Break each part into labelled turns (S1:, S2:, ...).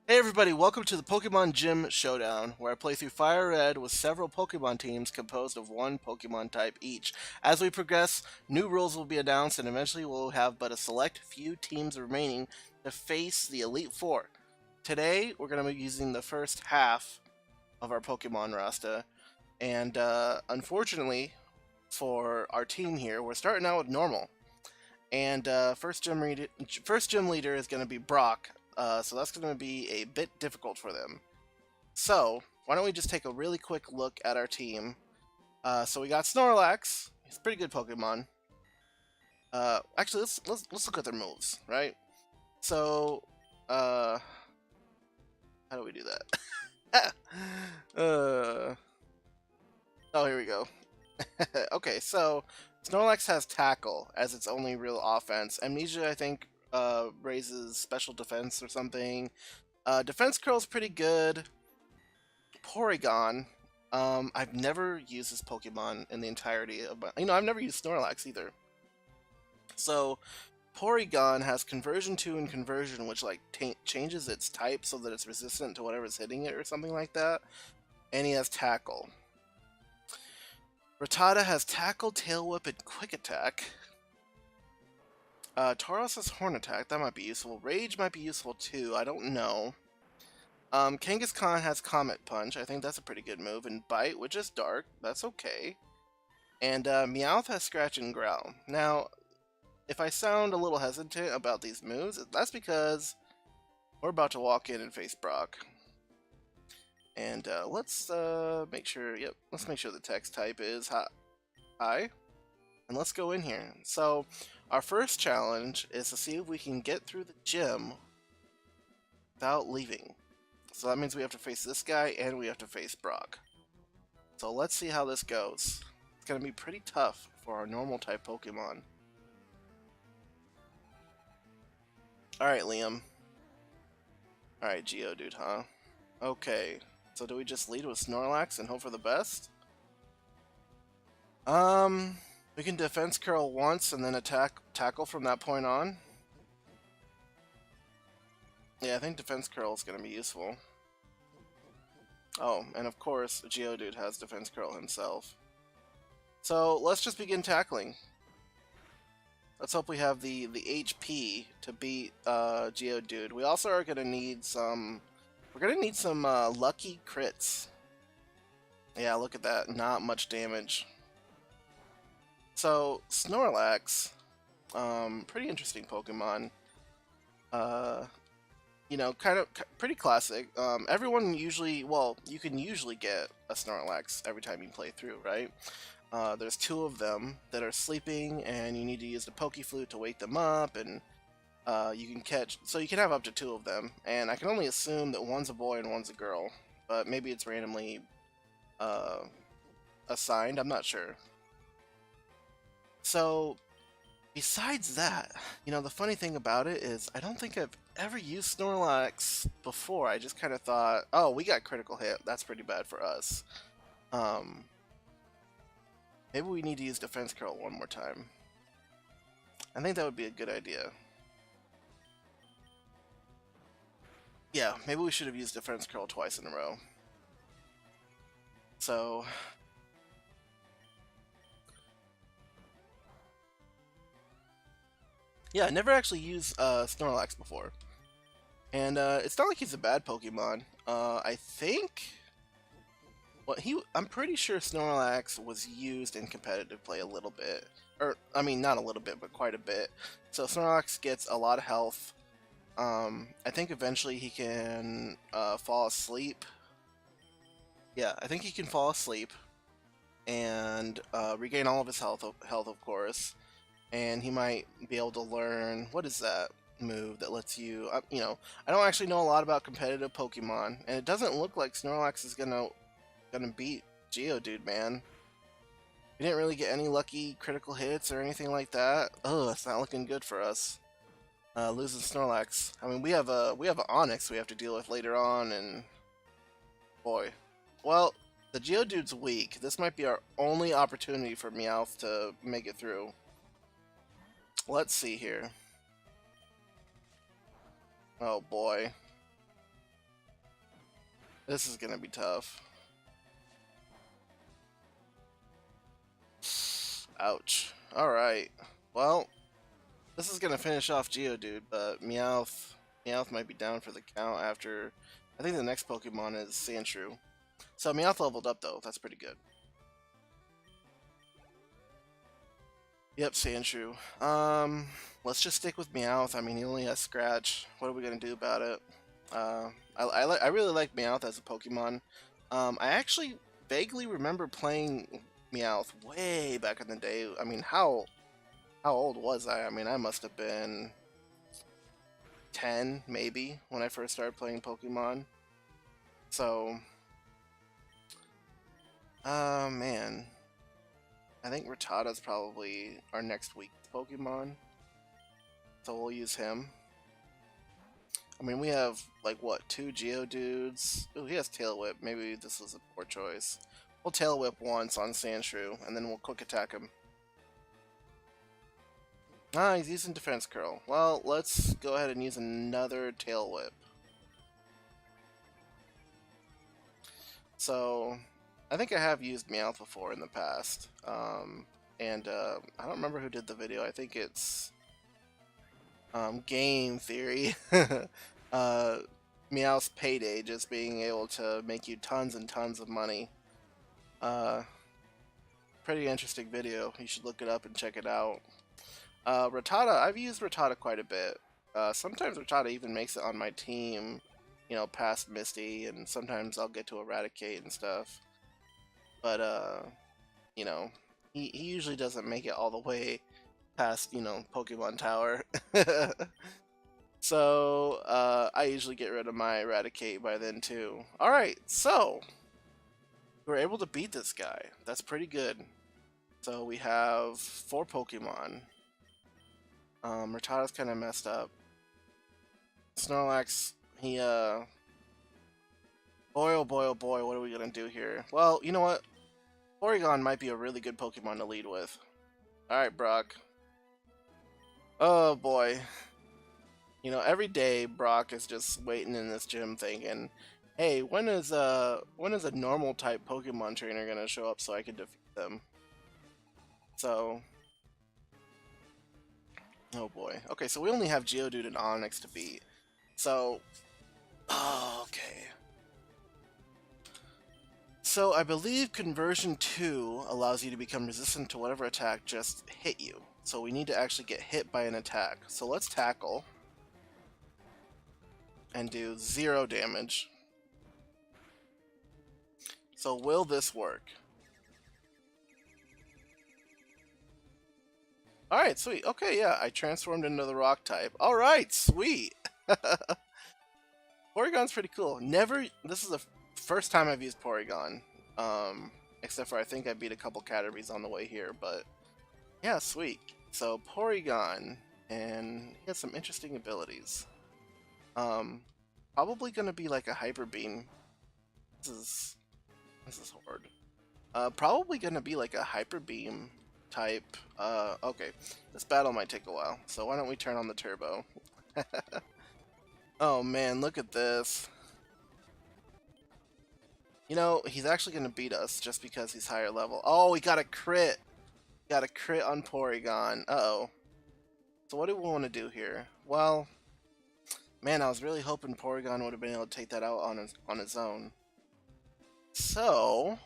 S1: Hey everybody, welcome to the Pokemon Gym Showdown, where I play through Fire Red with several Pokemon teams composed of one Pokemon type each. As we progress, new rules will be announced, and eventually we'll have but a select few teams remaining to face the Elite Four. Today, we're going to be using the first half of our Pokemon roster, and unfortunately for our team here, we're starting out with normal. And first gym leader is going to be Brock, so that's going to be a bit difficult for them. So why don't we just take a really quick look at our team? So we got Snorlax. He's a pretty good Pokemon. Actually, let's look at their moves, right? So, uh, how do we do that? Oh, here we go. Okay, so Snorlax has Tackle as its only real offense. Amnesia, I think, raises special defense or something. Defense Curl's pretty good. Porygon, I've never used this Pokemon in the entirety of my... I've never used Snorlax either. So, Porygon has Conversion 2 and Conversion, which, like, changes its type so that it's resistant to whatever's hitting it or something like that. And he has Tackle. Rattata has Tackle, Tail Whip, and Quick Attack. Tauros has Horn Attack. That might be useful. Rage might be useful too. I don't know. Kangaskhan has Comet Punch. I think that's a pretty good move. And Bite, which is dark. That's okay. And Meowth has Scratch and Growl. Now, if I sound a little hesitant about these moves, that's because we're about to walk in and face Brock. And let's make sure. Yep, let's make sure the text type is hi. And let's go in here. So, our first challenge is to see if we can get through the gym without leaving. So that means we have to face this guy and we have to face Brock. So let's see how this goes. It's going to be pretty tough for our normal type Pokemon. Alright, Liam. Alright, Geodude, huh? Okay. So do we just lead with Snorlax and hope for the best? We can Defense Curl once and then tackle from that point on. Yeah, I think Defense Curl is going to be useful. Oh, and of course, Geodude has Defense Curl himself. So let's just begin tackling. Let's hope we have the HP to beat Geodude. We also are going to need some... We're going to need some lucky crits. Yeah, look at that. Not much damage. So, Snorlax, pretty interesting Pokemon. Kind of pretty classic. Everyone usually, well, you can usually get a Snorlax every time you play through, right? There's two of them that are sleeping, and you need to use the Pokeflute to wake them up, and you can have up to two of them. And I can only assume that one's a boy and one's a girl, but maybe it's randomly assigned. I'm not sure. So, besides that, the funny thing about it is I don't think I've ever used Snorlax before. I just kind of thought, oh, we got critical hit. That's pretty bad for us. Maybe we need to use Defense Curl one more time. I think that would be a good idea. Yeah, maybe we should have used Defense Curl twice in a row. So... yeah, I never actually used Snorlax before. And it's not like he's a bad Pokemon. I think... Well, I'm pretty sure Snorlax was used in competitive play a little bit. Or, I mean, not a little bit, but quite a bit. So Snorlax gets a lot of health. I think eventually he can fall asleep. Yeah, I think he can fall asleep and regain all of his health, of course. And he might be able to learn, what is that move that lets you, I don't actually know a lot about competitive Pokemon, and it doesn't look like Snorlax is gonna beat Geodude, man. We didn't really get any lucky critical hits or anything like that. Ugh, it's not looking good for us. Losing Snorlax. I mean, we have a Onix we have to deal with later on, and boy. Well, the Geodude's weak. This might be our only opportunity for Meowth to make it through. Let's see here. Oh boy. This is gonna be tough. Ouch. Alright. Well, this is gonna finish off Geodude, but Meowth might be down for the count after... I think the next Pokemon is Sandshrew. So Meowth leveled up though, that's pretty good. Yep, Sandshrew. Let's just stick with Meowth. I mean, he only has Scratch. What are we gonna do about it? I really like Meowth as a Pokemon. I actually vaguely remember playing Meowth way back in the day. I mean, how old was I? I mean, I must have been 10 maybe when I first started playing Pokemon. So, man, I think Rattata's probably our next weak Pokemon, so we'll use him. I mean, we have, like, what, 2 Geodudes? Ooh, he has Tail Whip. Maybe this was a poor choice. We'll Tail Whip once on Sandshrew, and then we'll Quick Attack him. Ah, he's using Defense Curl. Well, let's go ahead and use another Tail Whip. So, I think I have used Meowth before in the past. And I don't remember who did the video. I think it's Game Theory. Meowth's payday, just being able to make you tons and tons of money. Pretty interesting video. You should look it up and check it out. Rattata, I've used Rattata quite a bit. Sometimes Rattata even makes it on my team, you know, past Misty, and sometimes I'll get to Eradicate and stuff. But, you know, he usually doesn't make it all the way past, you know, Pokemon Tower. So, I usually get rid of my Eradicate by then, too. Alright, so, we're able to beat this guy. That's pretty good. So, we have 4 Pokemon. Rattata's kind of messed up. Snorlax, he, boy, oh boy, oh boy, what are we gonna do here? Well, you know what? Porygon might be a really good Pokemon to lead with. Alright, Brock. Oh boy. You know, every day Brock is just waiting in this gym thinking, hey, when is a normal type Pokemon trainer gonna show up so I can defeat them? So, oh boy. Okay, so we only have Geodude and Onix to beat. So, oh, okay. So I believe Conversion 2 allows you to become resistant to whatever attack just hit you. So we need to actually get hit by an attack. So let's tackle and do 0 damage. So will this work? Alright, sweet. Okay, yeah, I transformed into the rock type. Alright, sweet! Porygon's pretty cool. This is the first time I've used Porygon. Except for I think I beat a couple Caterpies on the way here, but yeah, sweet. So Porygon, and he has some interesting abilities. Probably gonna be like a Hyper Beam. This is hard. Probably gonna be like a Hyper Beam type. Okay, this battle might take a while, so why don't we turn on the turbo? Oh man, look at this. You know, he's actually gonna beat us just because he's higher level. Oh, he got a crit! Got a crit on Porygon. Uh-oh. So what do we want to do here? Well, man, I was really hoping Porygon would have been able to take that out on his own. So,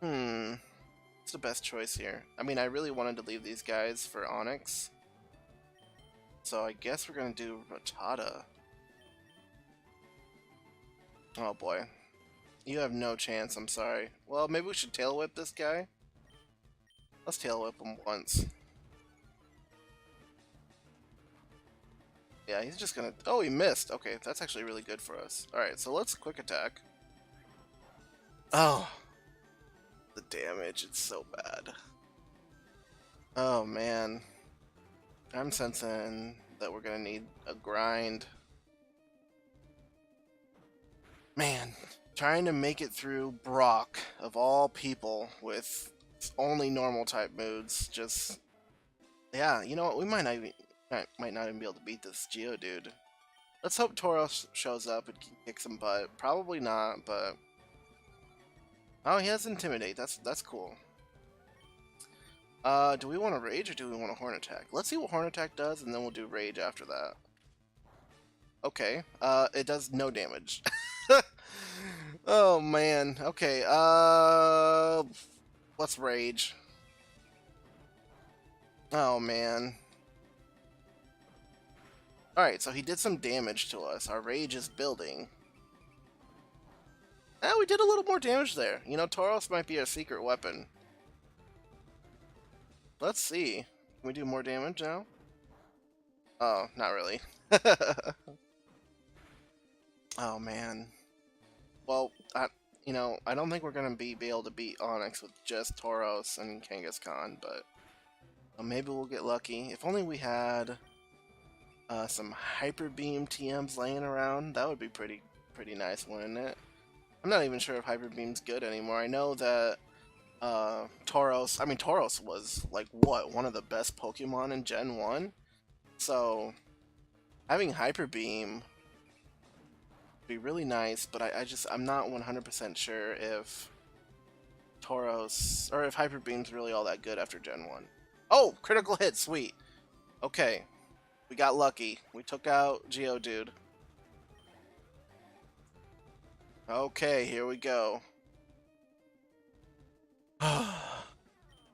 S1: what's the best choice here? I mean, I really wanted to leave these guys for Onix. So I guess we're gonna do Rattata. Oh boy. You have no chance, I'm sorry. Well, maybe we should Tail Whip this guy? Let's Tail Whip him once. Yeah, he's just gonna... Oh, he missed! Okay, that's actually really good for us. Alright, so let's Quick Attack. Oh! The damage, it's so bad. Oh, man. I'm sensing that we're gonna need a grind. Man, trying to make it through Brock, of all people, with only normal type moves, just... Yeah, you know what, we might not even be able to beat this Geodude. Let's hope Tauros shows up and can kick some butt. Probably not, but oh, he has Intimidate. That's cool. Do we want to Rage or do we want a Horn Attack? Let's see what Horn Attack does, and then we'll do Rage after that. Okay. It does no damage. Oh man. Okay. Let's Rage. Oh man. Alright, so he did some damage to us. Our Rage is building. We did a little more damage there. You know, Tauros might be a secret weapon. Let's see. Can we do more damage now? Oh, not really. Oh man. Well, I don't think we're gonna be able to beat Onyx with just Tauros and Kangaskhan, but maybe we'll get lucky. If only we had some Hyper Beam TMs laying around, that would be pretty nice, wouldn't it? I'm not even sure if Hyper Beam's good anymore. I know that Tauros was like what, one of the best Pokemon in Gen 1. So having Hyper Beam would be really nice, but I'm not 100% sure if Tauros or if Hyper Beam's really all that good after Gen 1. Oh, critical hit, sweet. Okay. We got lucky. We took out Geodude. Okay, here we go.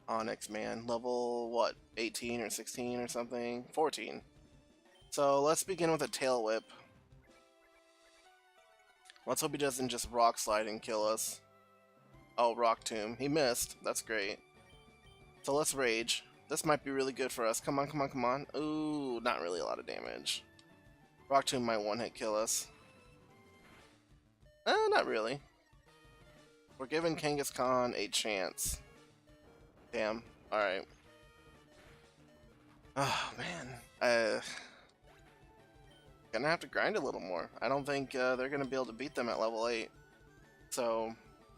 S1: Onyx, man. Level, what, 18 or 16 or something? 14. So let's begin with a Tail Whip. Let's hope he doesn't just Rock Slide and kill us. Oh, Rock Tomb. He missed. That's great. So let's Rage. This might be really good for us. Come on, come on, come on. Ooh, not really a lot of damage. Rock Tomb might one-hit kill us. Not really. We're giving Kangaskhan a chance. Damn. Alright. Oh, man. Gonna have to grind a little more. I don't think they're gonna be able to beat them at level 8. So,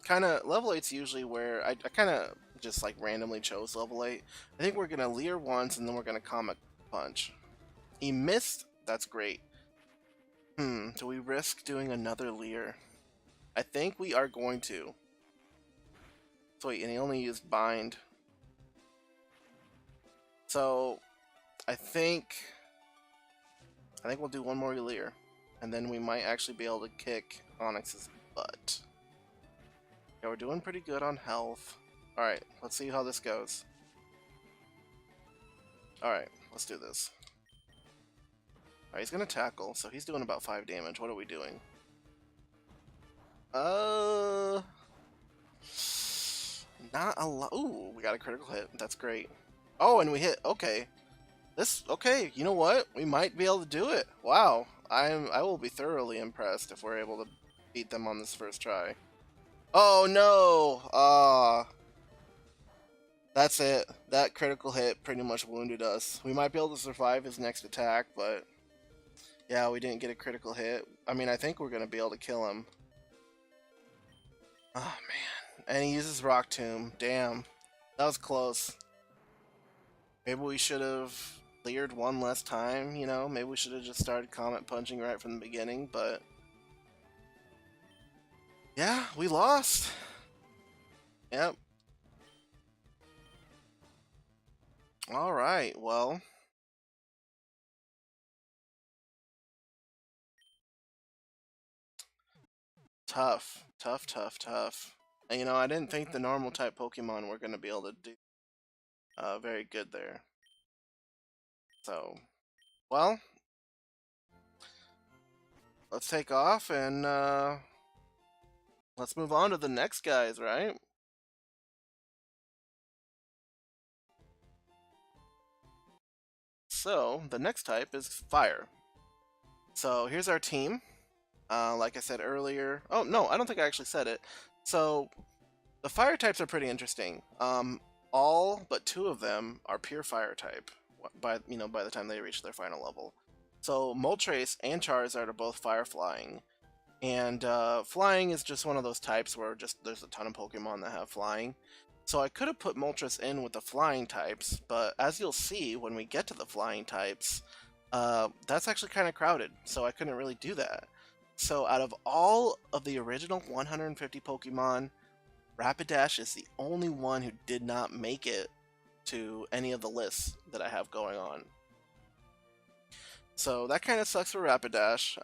S1: level 8's usually where I kind of just like randomly chose level 8. I think we're gonna Leer once and then we're gonna Comet Punch. He missed. That's great. Do we risk doing another Leer? I think we are going to. So wait, and he only used Bind. So I think we'll do one more Leer, and then we might actually be able to kick Onyx's butt. Yeah, we're doing pretty good on health. Alright, let's see how this goes. Alright, let's do this. Alright, he's gonna tackle, so he's doing about 5 damage. What are we doing? Not a lot. Ooh, we got a critical hit. That's great. Oh, and we hit. Okay. Okay, you know what? We might be able to do it. Wow. I will be thoroughly impressed if we're able to beat them on this first try. Oh no! That's it. That critical hit pretty much wounded us. We might be able to survive his next attack, but yeah, we didn't get a critical hit. I mean, I think we're gonna be able to kill him. Oh man. And he uses Rock Tomb. Damn. That was close. Maybe we should have cleared one less time, you know? Maybe we should have just started Comet Punching right from the beginning, but yeah, we lost. Yep. Alright, well. Tough. Tough, tough, tough. And, you know, I didn't think the normal type Pokemon were going to be able to do very good there. So, well, let's take off and let's move on to the next guys, right? So, the next type is Fire. So, here's our team. Like I said earlier. Oh, no, I don't think I actually said it. So, the Fire types are pretty interesting. All but 2 of them are pure Fire type by the time they reach their final level. So, Moltres and Charizard are both Fire Flying. And Flying is just one of those types where there's a ton of Pokemon that have Flying. So I could have put Moltres in with the Flying types, but as you'll see when we get to the Flying types, that's actually kind of crowded, so I couldn't really do that. So out of all of the original 150 Pokemon, Rapidash is the only one who did not make it to any of the lists that I have going on. So that kind of sucks for Rapidash.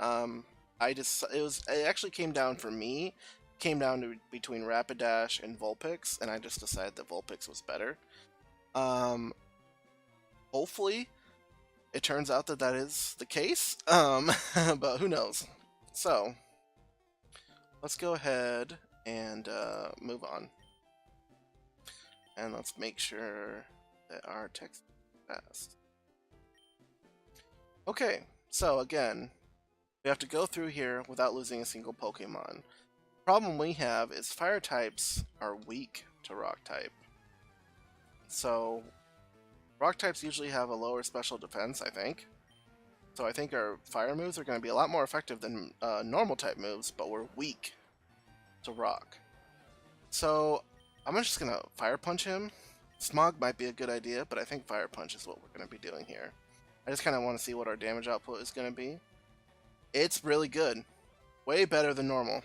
S1: It actually came down for me, came down to between Rapidash and Vulpix, and I just decided that Vulpix was better. Um, Hopefully, it turns out that that is the case. But who knows? So let's go ahead and move on, and let's make sure that our text is fast. Okay, so again, we have to go through here without losing a single Pokemon. Problem we have is fire types are weak to rock type. So rock types usually have a lower special defense, I think. So I think our fire moves are going to be a lot more effective than normal type moves, but we're weak to rock. So I'm just going to fire punch him. Smog might be a good idea, but I think fire punch is what we're going to be doing here. I just kind of want to see what our damage output is going to be. It's really good. Way better than normal.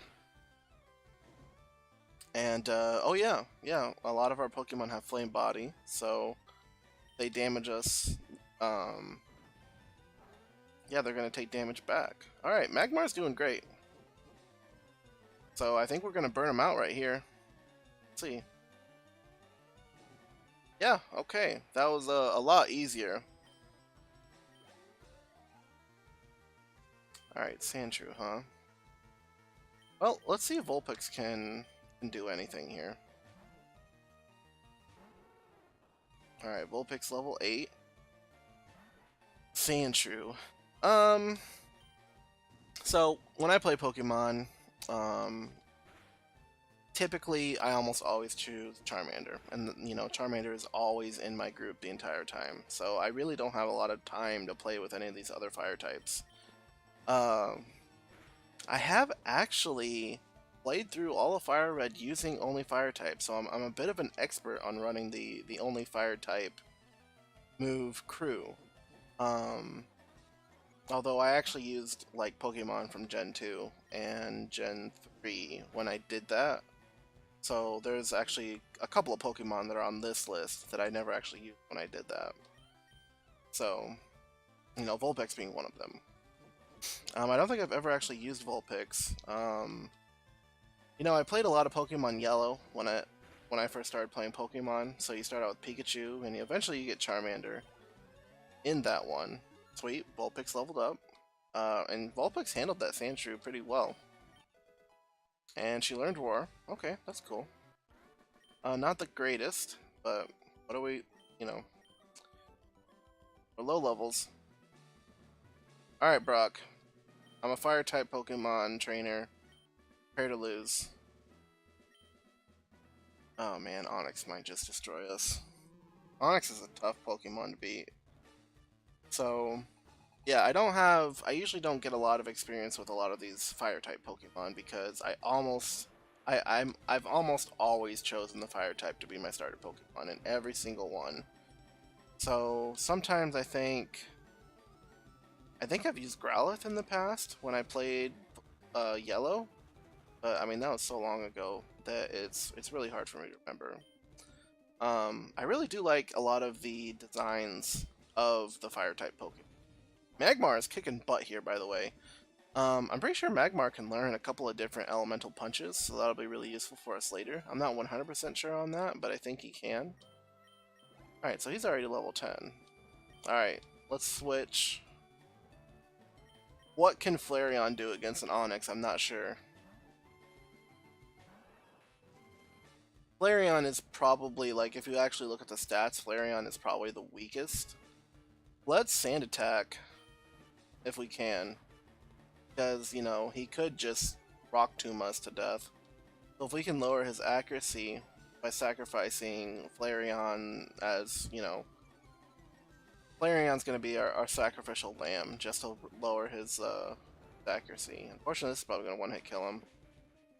S1: And, oh yeah, a lot of our Pokemon have Flame Body, so they damage us. Yeah, they're going to take damage back. Alright, Magmar's doing great. So I think we're going to burn him out right here. Let's see. Yeah, okay. That was a lot easier. Alright, Sandshrew, huh? Well, let's see if Vulpix can do anything here. Alright, Vulpix level 8. Sandshrew. So when I play Pokemon, typically I almost always choose Charmander, and you know, Charmander is always in my group the entire time, so I really don't have a lot of time to play with any of these other fire types. I have actually played through all of Fire Red using only fire type, so I'm a bit of an expert on running the only fire type move crew. Although I actually used like Pokemon from Gen 2 and Gen 3 when I did that. So there's actually a couple of Pokemon that are on this list that I never actually used when I did that. So, you know, Vulpix being one of them. I don't think I've ever actually used Vulpix. You know, I played a lot of Pokemon Yellow when I first started playing Pokemon. So you start out with Pikachu, and eventually you get Charmander in that one. Sweet, Vulpix leveled up. And Vulpix handled that Sandshrew pretty well. And she learned Roar. Okay, that's cool. Not the greatest, but what do we, you know, we're low levels. Alright, Brock. I'm a fire-type Pokemon trainer. Prepare to lose. Oh man, Onix might just destroy us. Onix is a tough Pokemon to beat. So, yeah, I usually don't get a lot of experience with a lot of these fire-type Pokemon because I've almost always chosen the fire-type to be my starter Pokemon in every single one. So, sometimes I think I've used Growlithe in the past when I played Yellow, but I mean that was so long ago that it's really hard for me to remember. I really do like a lot of the designs of the fire-type Pokemon. Magmar is kicking butt here, by the way. I'm pretty sure Magmar can learn a couple of different elemental punches, so that'll be really useful for us later. I'm not 100% sure on that, but I think he can. Alright, so he's already level 10. Alright, let's switch. What can Flareon do against an Onix? I'm not sure. Flareon is probably, like, if you actually look at the stats, Flareon is probably the weakest. Let's Sand Attack, if we can. Because, you know, he could just Rock Tomb us to death. So if we can lower his accuracy by sacrificing Flareon as, you know, Flareon's going to be our sacrificial lamb just to lower his accuracy. Unfortunately, this is probably going to one-hit kill him.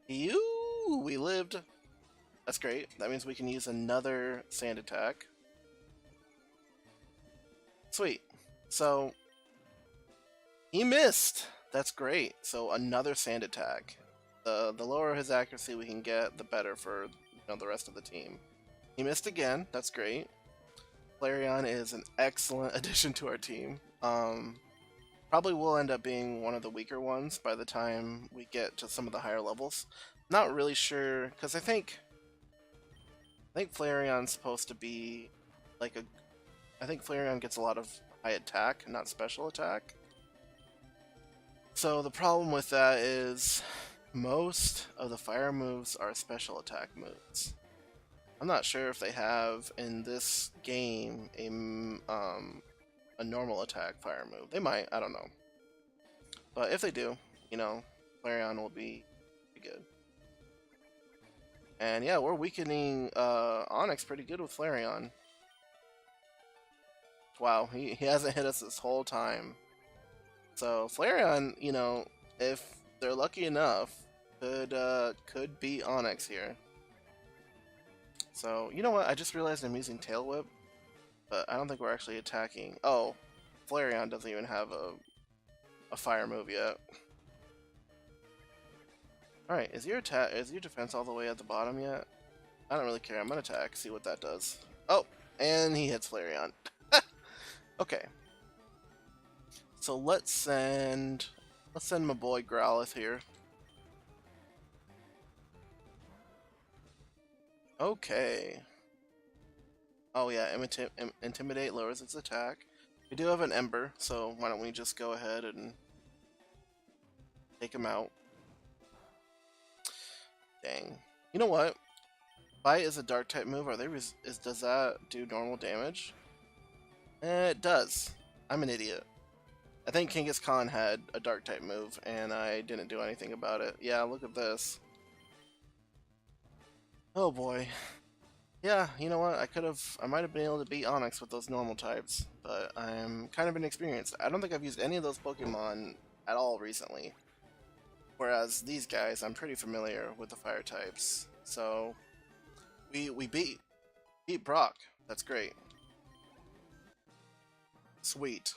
S1: We lived. That's great. That means we can use another Sand Attack. Sweet. So, He missed. That's great. So another sand attack. The lower his accuracy we can get, the better for the rest of the team. He missed again. That's great. Flareon is an excellent addition to our team. Probably will end up being one of the weaker ones by the time we get to some of the higher levels. Not really sure because I think Flareon's supposed to be like a. I think Flareon gets a lot of high attack, not special attack. So the problem with that is most of the fire moves are special attack moves. I'm not sure if they have in this game a normal attack fire move. They might, I don't know. But if they do, Flareon will be good. And yeah, we're weakening Onyx pretty good with Flareon. Wow, he hasn't hit us this whole time. So Flareon, if they're lucky enough, could beat Onyx here. So you know what? I just realized I'm using Tail Whip, but I don't think we're actually attacking. Oh, Flareon doesn't even have a fire move yet. All right, is your defense all the way at the bottom yet? I don't really care. I'm gonna attack, see what that does. Oh, and he hits Flareon. Okay. So let's send my boy Growlithe here. Okay. Oh yeah, Intimidate lowers its attack. We do have an Ember, so why don't we just go ahead and take him out. Dang. You know what? Bite is a dark type move. Does that do normal damage? It does. I'm an idiot. I think Kangaskhan had a dark type move, and I didn't do anything about it. Yeah, look at this. Oh boy. Yeah, you know what? I might have been able to beat Onyx with those normal types, but I'm kind of inexperienced. I don't think I've used any of those Pokemon at all recently. Whereas these guys, I'm pretty familiar with the fire types. So we beat Brock. That's great. Sweet.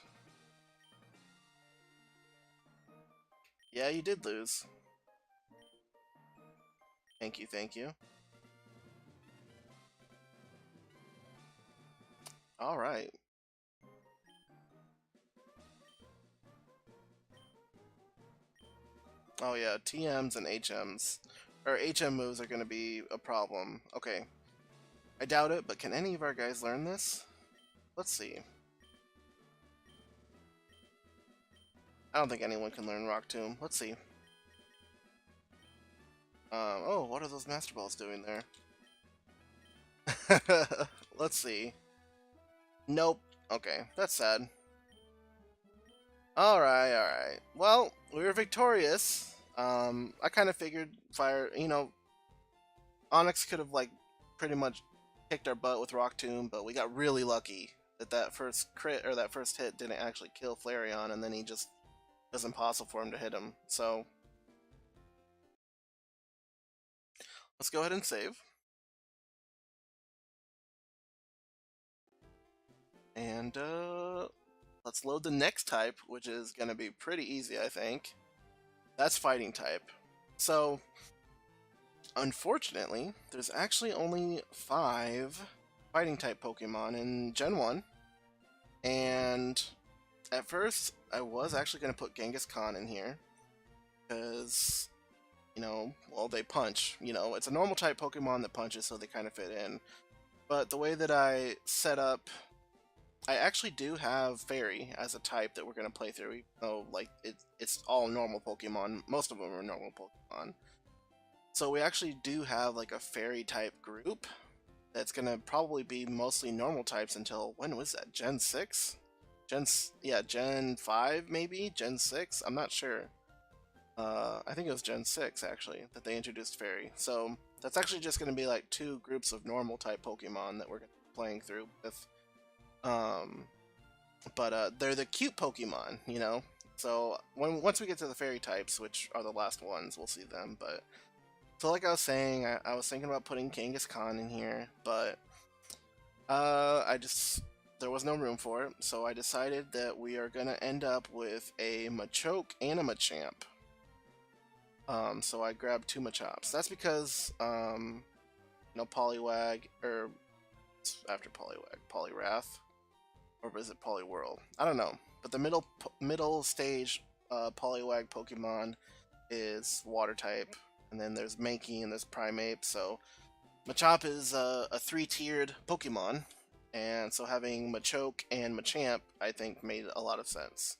S1: Yeah, you did lose. Thank you, thank you. Alright. Oh yeah, TMs and HMs. Or HM moves are gonna be a problem. Okay. I doubt it, but can any of our guys learn this? Let's see. I don't think anyone can learn Rock Tomb. Let's see. Oh, what are those Master Balls doing there? Let's see. Nope. Okay, that's sad. Alright, alright. Well, we were victorious. I kind of figured Onyx could have, pretty much kicked our butt with Rock Tomb, but we got really lucky that first crit, or that first hit, didn't actually kill Flareon, and then it was impossible for him to hit him. So, let's go ahead and save. And, let's load the next type, which is going to be pretty easy, I think. That's Fighting type. So, unfortunately, there's actually only 5 Fighting type Pokemon in Gen 1. And at first, I was actually going to put Kangaskhan in here. Because, well, they punch. It's a normal type Pokemon that punches, so they kind of fit in. But the way that I set up, I actually do have Fairy as a type that we're going to play through. Oh, it's all normal Pokemon. Most of them are normal Pokemon. So we actually do have a Fairy type group that's going to probably be mostly normal types until, when was that? Gen 6? Gen 5 maybe? Gen 6? I'm not sure. I think it was Gen 6 actually that they introduced Fairy. So that's actually just going to be 2 groups of normal type Pokemon that we're playing through with. But they're the cute Pokemon, So once we get to the Fairy types, which are the last ones, we'll see them. But so like I was saying, I was thinking about putting Kangaskhan in here, but there was no room for it, so I decided that we are gonna end up with a Machoke and a Machamp. So I grabbed two Machops. That's because, Poliwag, or after Poliwag, Poliwrath, or was it Poliwhirl? I don't know. But the middle stage Poliwag Pokemon is Water type, and then there's Mankey and there's Primeape. So Machop is a three-tiered Pokemon, and so having Machoke and Machamp, I think, made a lot of sense.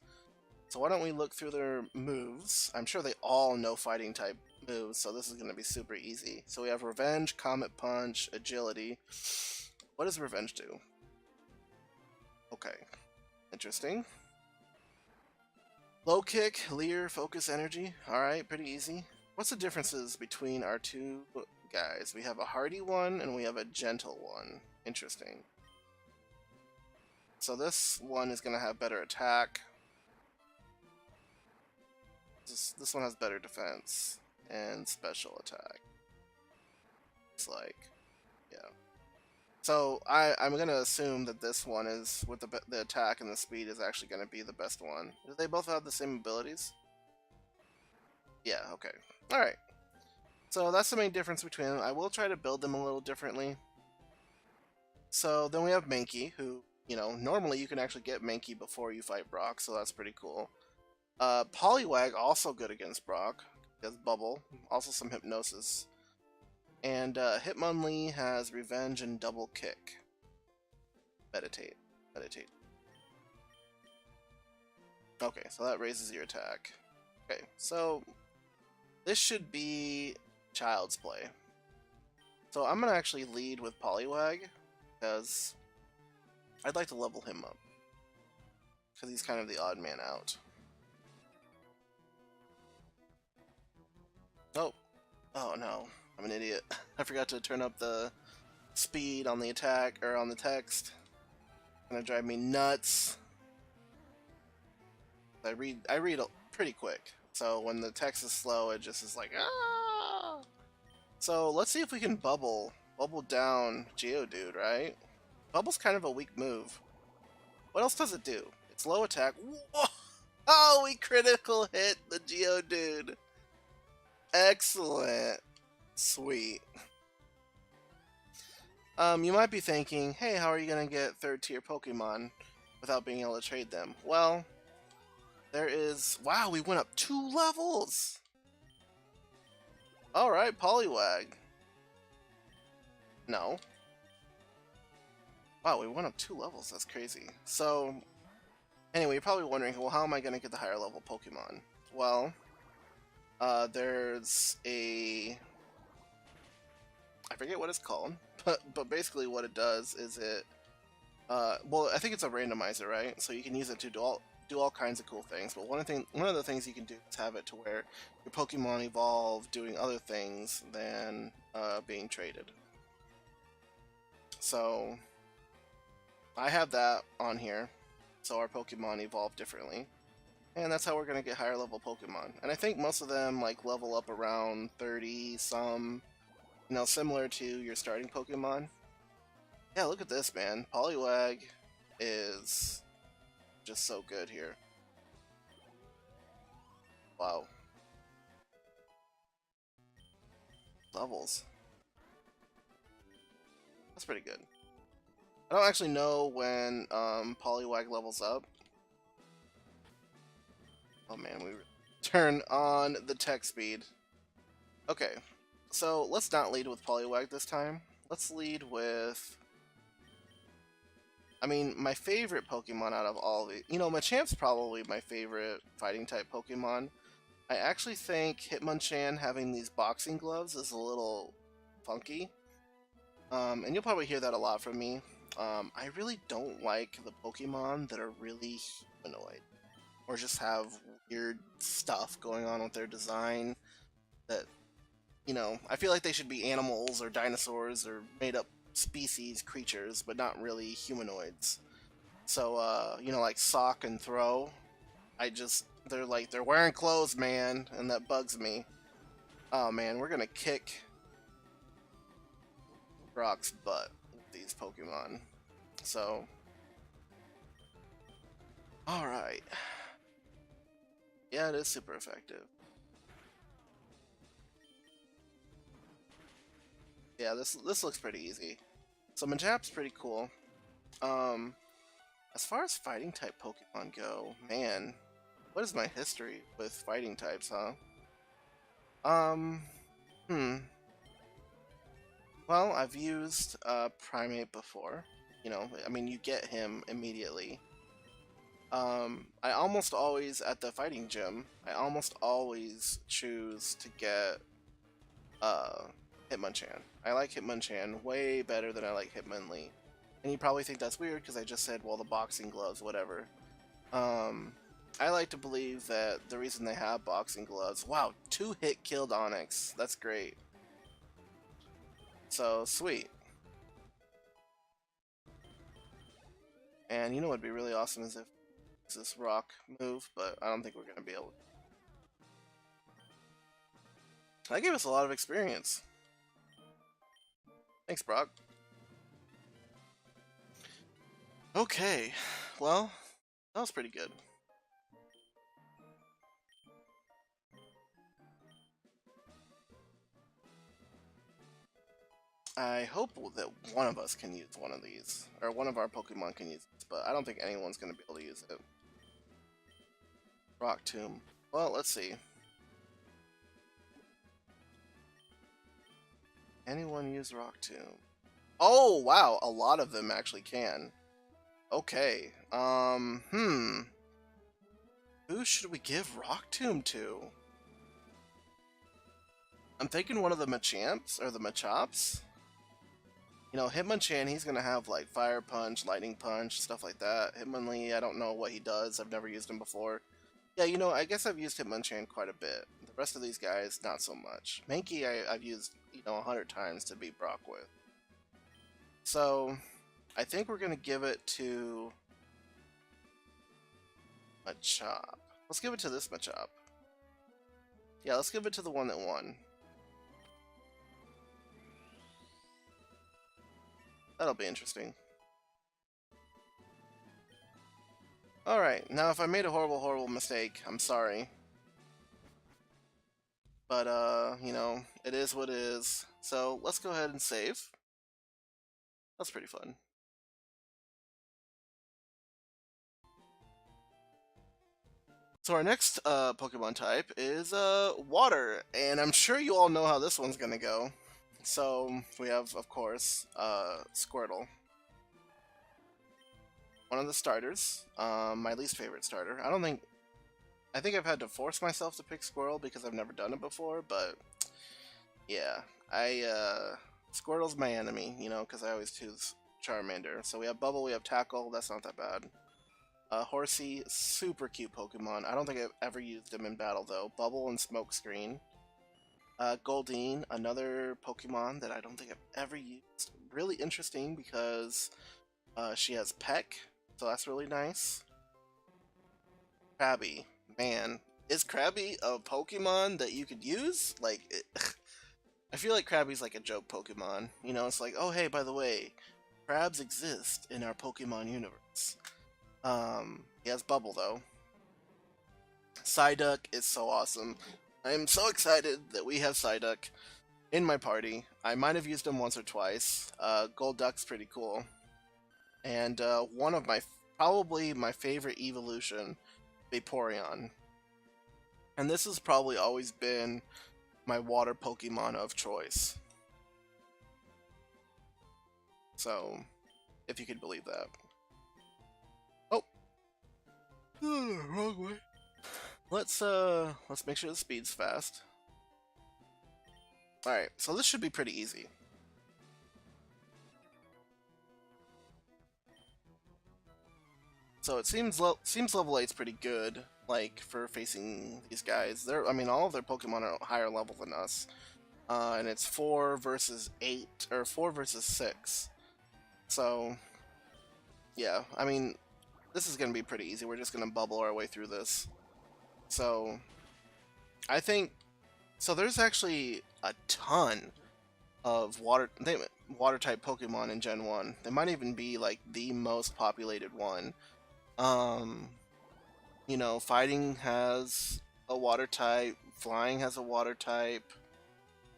S1: So why don't we look through their moves? I'm sure they all know fighting type moves, so this is going to be super easy. So we have Revenge, Comet Punch, Agility. What does Revenge do? Okay, interesting. Low Kick, Leer, Focus, Energy. Alright, pretty easy. What's the differences between our two guys? We have a hardy one and we have a gentle one. Interesting. So this one is going to have better attack. This one has better defense and special attack. It's like, yeah. So I'm gonna assume that this one is with the attack and the speed is actually gonna be the best one. Do they both have the same abilities? Yeah. Okay. All right. So that's the main difference between them. I will try to build them a little differently. So then we have Mankey, who, normally you can actually get Mankey before you fight Brock, so that's pretty cool. Poliwag, also good against Brock. He has Bubble, also some Hypnosis. And Hitmonlee has Revenge and Double Kick. Meditate. Okay, so that raises your attack. Okay, so this should be Child's Play. So I'm going to actually lead with Poliwag, because I'd like to level him up. Because he's kind of the odd man out. Oh no, I'm an idiot. I forgot to turn up the speed on the attack, or on the text. It's gonna drive me nuts. I read pretty quick, so when the text is slow, it just is like, ah! So let's see if we can bubble down Geodude, right? Bubble's kind of a weak move. What else does it do? It's low attack. Whoa! Oh, we critical hit the Geodude. Excellent. Sweet. You might be thinking, hey, how are you gonna get third-tier Pokemon without being able to trade them? Well, there is... Wow, we went up 2 levels! Alright, Poliwag. No. Wow, we went up 2 levels, that's crazy. So, anyway, you're probably wondering, well, how am I gonna get the higher level Pokemon? Well... there's a... I forget what it's called, but basically what it does is it... well, I think it's a randomizer, right? So you can use it to do all kinds of cool things, but one of the things you can do is have it to where your Pokemon evolve doing other things than being traded. So, I have that on here, so our Pokemon evolve differently. And that's how we're going to get higher level Pokemon. And I think most of them like level up around 30 some, similar to your starting Pokemon. Yeah, look at this, man. Poliwag is just so good here. Wow. Levels. That's pretty good. I don't actually know when Poliwag levels up. Oh man, we turn on the tech speed. Okay, so let's not lead with Poliwag this time. Let's lead with... I mean, my favorite Pokemon out of all of these... Machamp's probably my favorite fighting type Pokemon. I actually think Hitmonchan having these boxing gloves is a little funky. And you'll probably hear that a lot from me. I really don't like the Pokemon that are really humanoid. Or just have weird stuff going on with their design that, I feel like they should be animals or dinosaurs or made-up species creatures, but not really humanoids. So, like Sock and Throw, they're wearing clothes, man, and that bugs me. Oh, man, we're gonna kick Brock's butt with these Pokemon. So, Alright. Yeah, it is super effective. Yeah, this looks pretty easy. So Majap's pretty cool. Um, as far as fighting type Pokemon go, man, what is my history with fighting types, huh? Um, hmm. Well, I've used Primate before. You know, I mean, you get him immediately. I almost always, at the fighting gym, I almost always choose to get uh, Hitmonchan. I like Hitmonchan way better than I like Hitmonlee. And you probably think that's weird because I just said, well, the boxing gloves, whatever. Um, I like to believe that the reason they have boxing gloves, wow, 2-hit killed Onyx. That's great. So, sweet. And you know what would be really awesome is if it's this rock move, but I don't think we're going to be able to. That gave us a lot of experience. Thanks, Brock. Okay, well, that was pretty good. I hope that one of us can use one of these, or one of our Pokemon can use this, but I don't think anyone's going to be able to use it. Rock Tomb. Well, let's see. Anyone use Rock Tomb? Oh, wow, a lot of them actually can. Okay, who should we give Rock Tomb to? I'm thinking one of the Machamps, or the Machops. You know, Hitmonchan, he's gonna have like Fire Punch, Lightning Punch, stuff like that. Hitmonlee, I don't know what he does. I've never used him before. Yeah, you know, I guess I've used Hitmonchan quite a bit. The rest of these guys, not so much. Mankey, I've used, 100 times to beat Brock with. So, I think we're gonna give it to Machop. Let's give it to this Machop. Yeah, let's give it to the one that won. That'll be interesting. Alright, now if I made a horrible, horrible mistake, I'm sorry. But, it is what it is. So, let's go ahead and save. That's pretty fun. So our next Pokemon type is Water, and I'm sure you all know how this one's gonna go. So, we have, of course, Squirtle. One of the starters. My least favorite starter. I think I've had to force myself to pick Squirtle because I've never done it before, but yeah, Squirtle's my enemy, because I always choose Charmander. So we have Bubble, we have Tackle, that's not that bad. Horsey, super cute Pokemon. I don't think I've ever used him in battle though. Bubble and Smokescreen. Goldeen, another Pokemon that I don't think I've ever used. Really interesting because she has Peck, so that's really nice. Krabby, man, is Krabby a Pokemon that you could use? I feel like Krabby's like a joke Pokemon. It's like, oh hey, by the way, crabs exist in our Pokemon universe. He has Bubble though. Psyduck is so awesome. I am so excited that we have Psyduck in my party. I might have used him once or twice. Golduck's pretty cool. And one of probably my favorite evolution, Vaporeon. And this has probably always been my water Pokemon of choice. So, if you could believe that. Oh! Wrong way. Let's make sure the speed's fast. Alright, so this should be pretty easy. So it seems level 8's pretty good, like, for facing these guys. All of their Pokemon are higher level than us. And it's 4 versus 8, or 4 versus 6. So, yeah, this is going to be pretty easy. We're just going to bubble our way through this. So, I think... So there's actually a ton of water-type Pokemon in Gen 1. They might even be, like, the most populated one. You know, fighting has a water type, flying has a water type.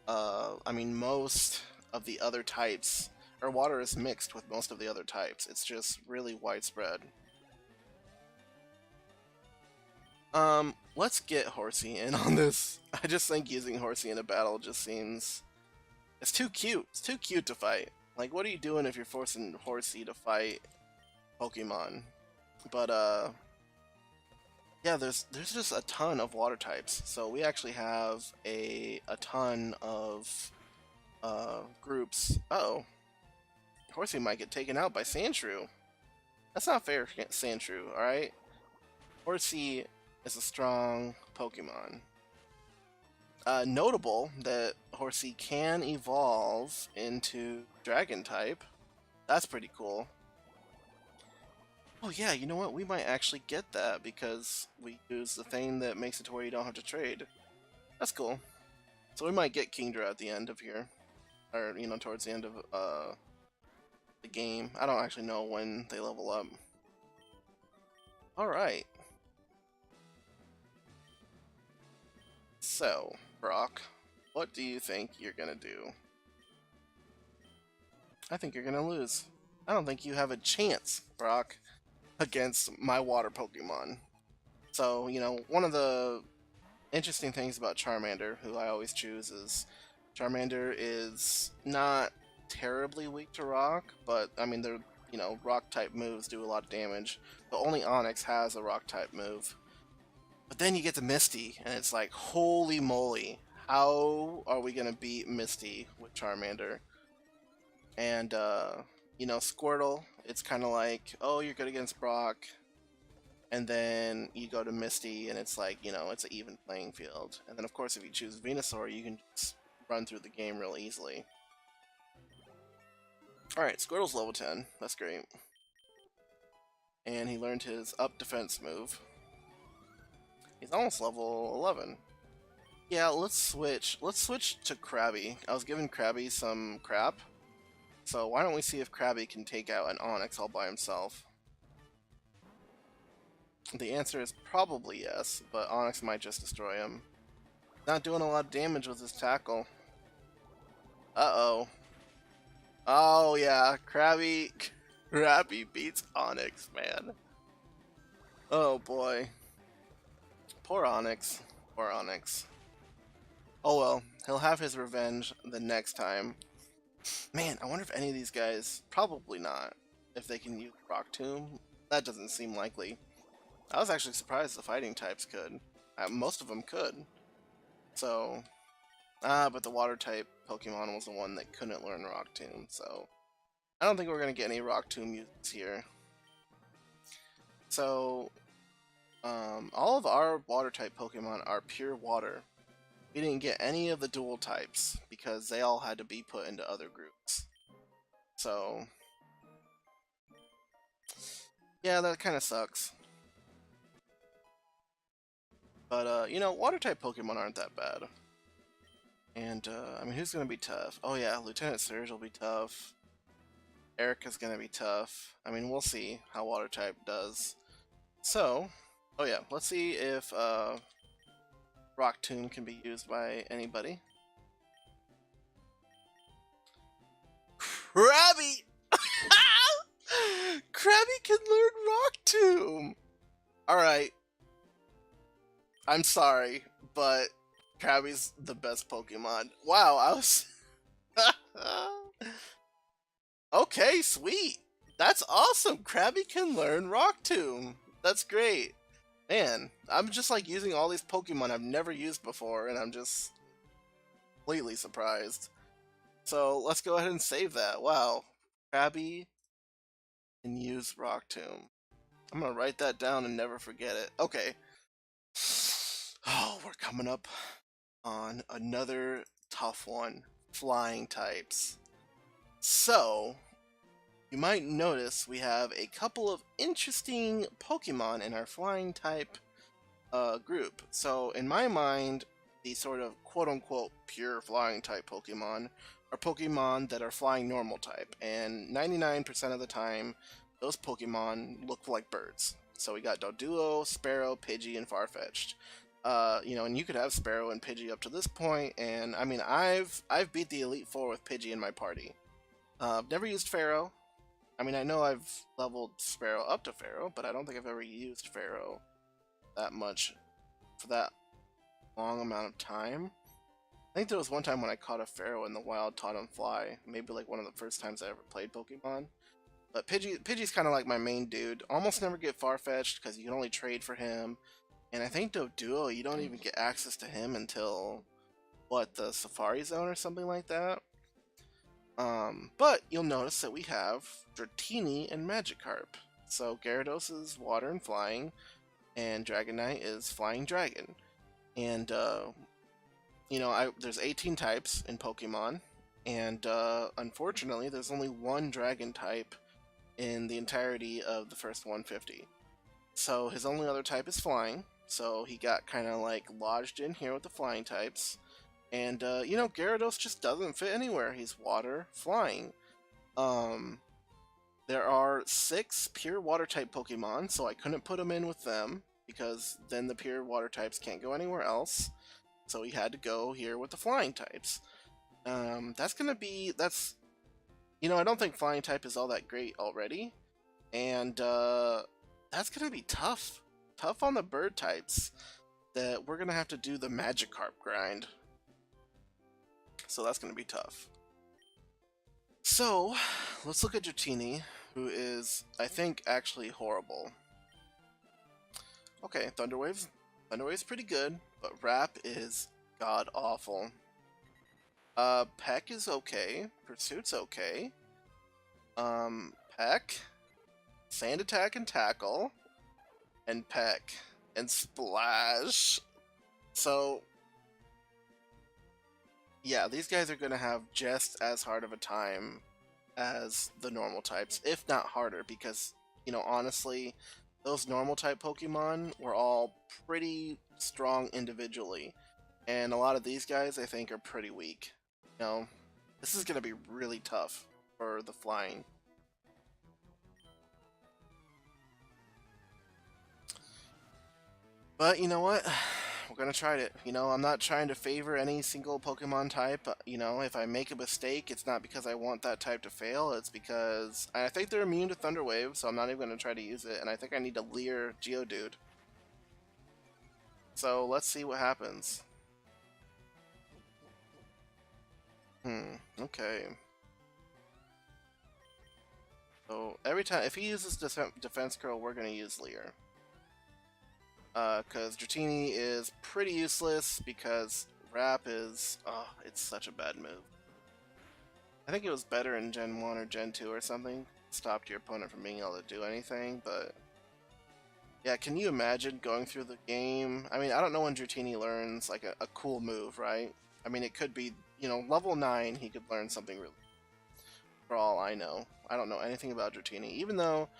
S1: I mean, most of the other types, or water is mixed with most of the other types. It's just really widespread. Let's get Horsey in on this. I just think using Horsey in a battle just seems... It's too cute. It's too cute to fight. Like, what are you doing if you're forcing Horsey to fight Pokemon? But, yeah, there's just a ton of water types. So we actually have a ton of, groups. Uh-oh. Horsey might get taken out by Sandshrew. That's not fair, Sandshrew, alright? Horsey is a strong Pokemon. Notable that Horsey can evolve into Dragon type. That's pretty cool. Oh yeah, you know what? We might actually get that because we use the thing that makes it to where you don't have to trade. That's cool. So we might get Kingdra at the end of here. Or, you know, towards the end of the game. I don't actually know when they level up. Alright. So, Brock, what do you think you're gonna do? I think you're gonna lose. I don't think you have a chance, Brock, against my water Pokemon. So, you know, one of the interesting things about Charmander, who I always choose, is Charmander is not terribly weak to rock, but I mean, they're, you know, rock type moves do a lot of damage, but only Onix has a rock type move. But then you get to Misty, and it's like, holy moly, how are we gonna beat Misty with Charmander? And, you know, Squirtle, it's kind of like, oh, you're good against Brock, and then you go to Misty, and it's like, you know, it's an even playing field. And then, of course, if you choose Venusaur, you can just run through the game real easily. Alright, Squirtle's level 10. That's great. And he learned his up defense move. He's almost level 11. Yeah, let's switch. Let's switch to Krabby. I was giving Krabby some crap. So why don't we see if Krabby can take out an Onix all by himself? The answer is probably yes, but Onix might just destroy him. Not doing a lot of damage with his tackle. Uh-oh. Oh yeah, Krabby beats Onix, man. Oh boy. Poor Onix. Poor Onix. Oh well, he'll have his revenge the next time. Man, I wonder if any of these guys... Probably not. If they can use Rock Tomb. That doesn't seem likely. I was actually surprised the fighting types could. Most of them could. So... but the water type Pokemon was the one that couldn't learn Rock Tomb, so... I don't think we're going to get any Rock Tomb uses here. So... all of our water type Pokemon are pure water. We didn't get any of the dual types because they all had to be put into other groups. So, yeah, that kind of sucks. But, you know, water type Pokemon aren't that bad. And, I mean, who's going to be tough? Oh yeah, Lieutenant Surge will be tough. Erica's going to be tough. I mean, we'll see how water type does. So, oh yeah, let's see if, Rock Tomb can be used by anybody. Krabby! Krabby can learn Rock Tomb! Alright. I'm sorry, but Krabby's the best Pokemon. Wow, I was... Okay, sweet. That's awesome. Krabby can learn Rock Tomb. That's great. Man, I'm just like using all these Pokemon I've never used before, and I'm just completely surprised. So let's go ahead and save that. Wow. Krabby can use Rock Tomb. I'm gonna write that down and never forget it. Okay. Oh, we're coming up on another tough one. Flying types. So, you might notice we have a couple of interesting Pokemon in our flying type group. So in my mind, the sort of quote-unquote pure flying type Pokemon are Pokemon that are flying normal type, and 99% of the time, those Pokemon look like birds. So we got Doduo, Sparrow, Pidgey, and Farfetch'd. And you could have Sparrow and Pidgey up to this point, and I mean, I've beat the Elite Four with Pidgey in my party. I've never used Pharaoh. I mean, I know I've leveled Sparrow up to Pharaoh, but I don't think I've ever used Pharaoh that much for that long amount of time. I think there was one time when I caught a Pharaoh in the wild, taught him fly. Maybe like one of the first times I ever played Pokemon. But Pidgey's kind of like my main dude. Almost never get Farfetch'd because you can only trade for him. And I think Doduo, you don't even get access to him until, what, the Safari Zone or something like that? But you'll notice that we have Dratini and Magikarp. So Gyarados is water and flying, and Dragonite is flying dragon. And, there's 18 types in Pokemon, and unfortunately, there's only one dragon type in the entirety of the first 150. So his only other type is flying, so he got kind of like lodged in here with the flying types. And, Gyarados just doesn't fit anywhere. He's water, flying. There are 6 pure water type Pokemon, so I couldn't put him in with them, because then the pure water types can't go anywhere else. So he had to go here with the flying types. I don't think flying type is all that great already. And, that's gonna be tough. Tough on the bird types. That we're gonna have to do the Magikarp grind. So that's gonna be tough. So, let's look at Dratini, who is, I think, actually horrible. Okay, Thunderwave's pretty good, but Wrap is god-awful. Peck is okay. Pursuit's okay. Peck, Sand Attack and Tackle, and Peck, and Splash. So, yeah, these guys are gonna have just as hard of a time as the normal types, if not harder, because, honestly, those normal type Pokemon were all pretty strong individually, and a lot of these guys I think are pretty weak. This is gonna be really tough for the flying. But you know what? We're gonna try it. I'm not trying to favor any single Pokemon type. If I make a mistake, it's not because I want that type to fail. It's because I think they're immune to Thunder Wave, so I'm not even gonna try to use it. And I think I need to Leer Geodude. So let's see what happens. Okay. So every time, if he uses Defense Curl, we're gonna use Leer. Because Dratini is pretty useless because Wrap is, it's such a bad move. I think it was better in Gen 1 or Gen 2 or something. Stopped your opponent from being able to do anything, but yeah, can you imagine going through the game? I mean, I don't know when Dratini learns like a cool move, right? I mean, it could be, level 9, he could learn something really, for all I know. I don't know anything about Dratini, even though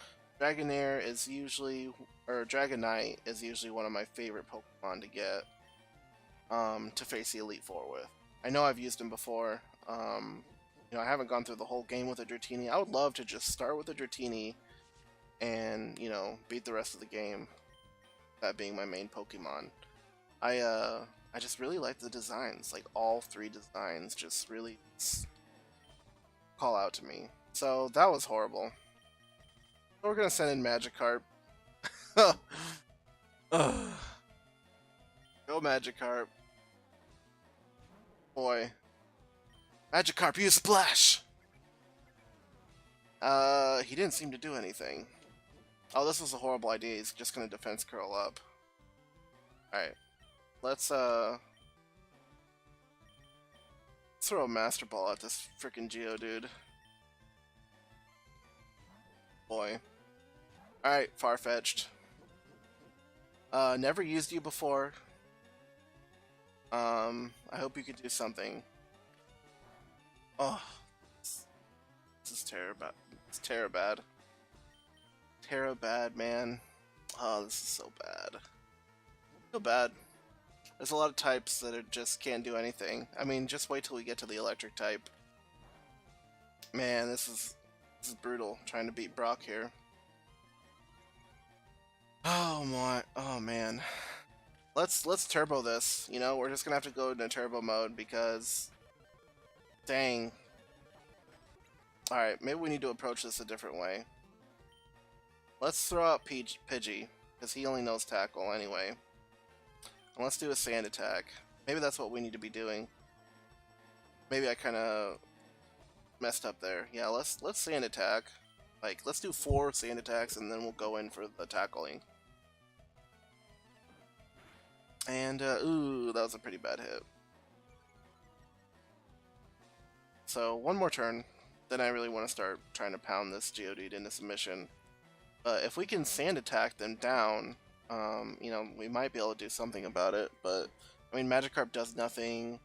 S1: Dragonair is usually, or Dragonite is usually one of my favorite Pokemon to get to face the Elite Four with. I know I've used him before. I haven't gone through the whole game with a Dratini. I would love to just start with a Dratini and, beat the rest of the game. That being my main Pokemon. I just really like the designs. Like, all 3 designs just really call out to me. So, that was horrible. We're gonna send in Magikarp. Go Magikarp. Boy. Magikarp, use Splash! He didn't seem to do anything. Oh, this was a horrible idea. He's just gonna Defense Curl up. Alright. Let's throw a Master Ball at this frickin' Geodude. Boy. Alright, Farfetch'd. Never used you before. I hope you could do something. Oh. This is terrible. It's Terrabad. Terrabad, man. Oh, this is so bad. So bad. There's a lot of types that just can't do anything. I mean, just wait till we get to the electric type. Man, this is brutal, trying to beat Brock here. Oh my, oh man. Let's turbo this. You know, we're just gonna have to go into turbo mode because, dang. All right, maybe we need to approach this a different way. Let's throw out Pidgey because he only knows tackle anyway. And let's do a sand attack. Maybe that's what we need to be doing. Maybe I kind of messed up there. Yeah, let's sand attack. Like, let's do 4 sand attacks and then we'll go in for the tackling. And, ooh, that was a pretty bad hit. So, one more turn, then I really want to start trying to pound this Geodude into submission. But if we can sand attack them down, you know, we might be able to do something about it. But, I mean, Magikarp does nothing.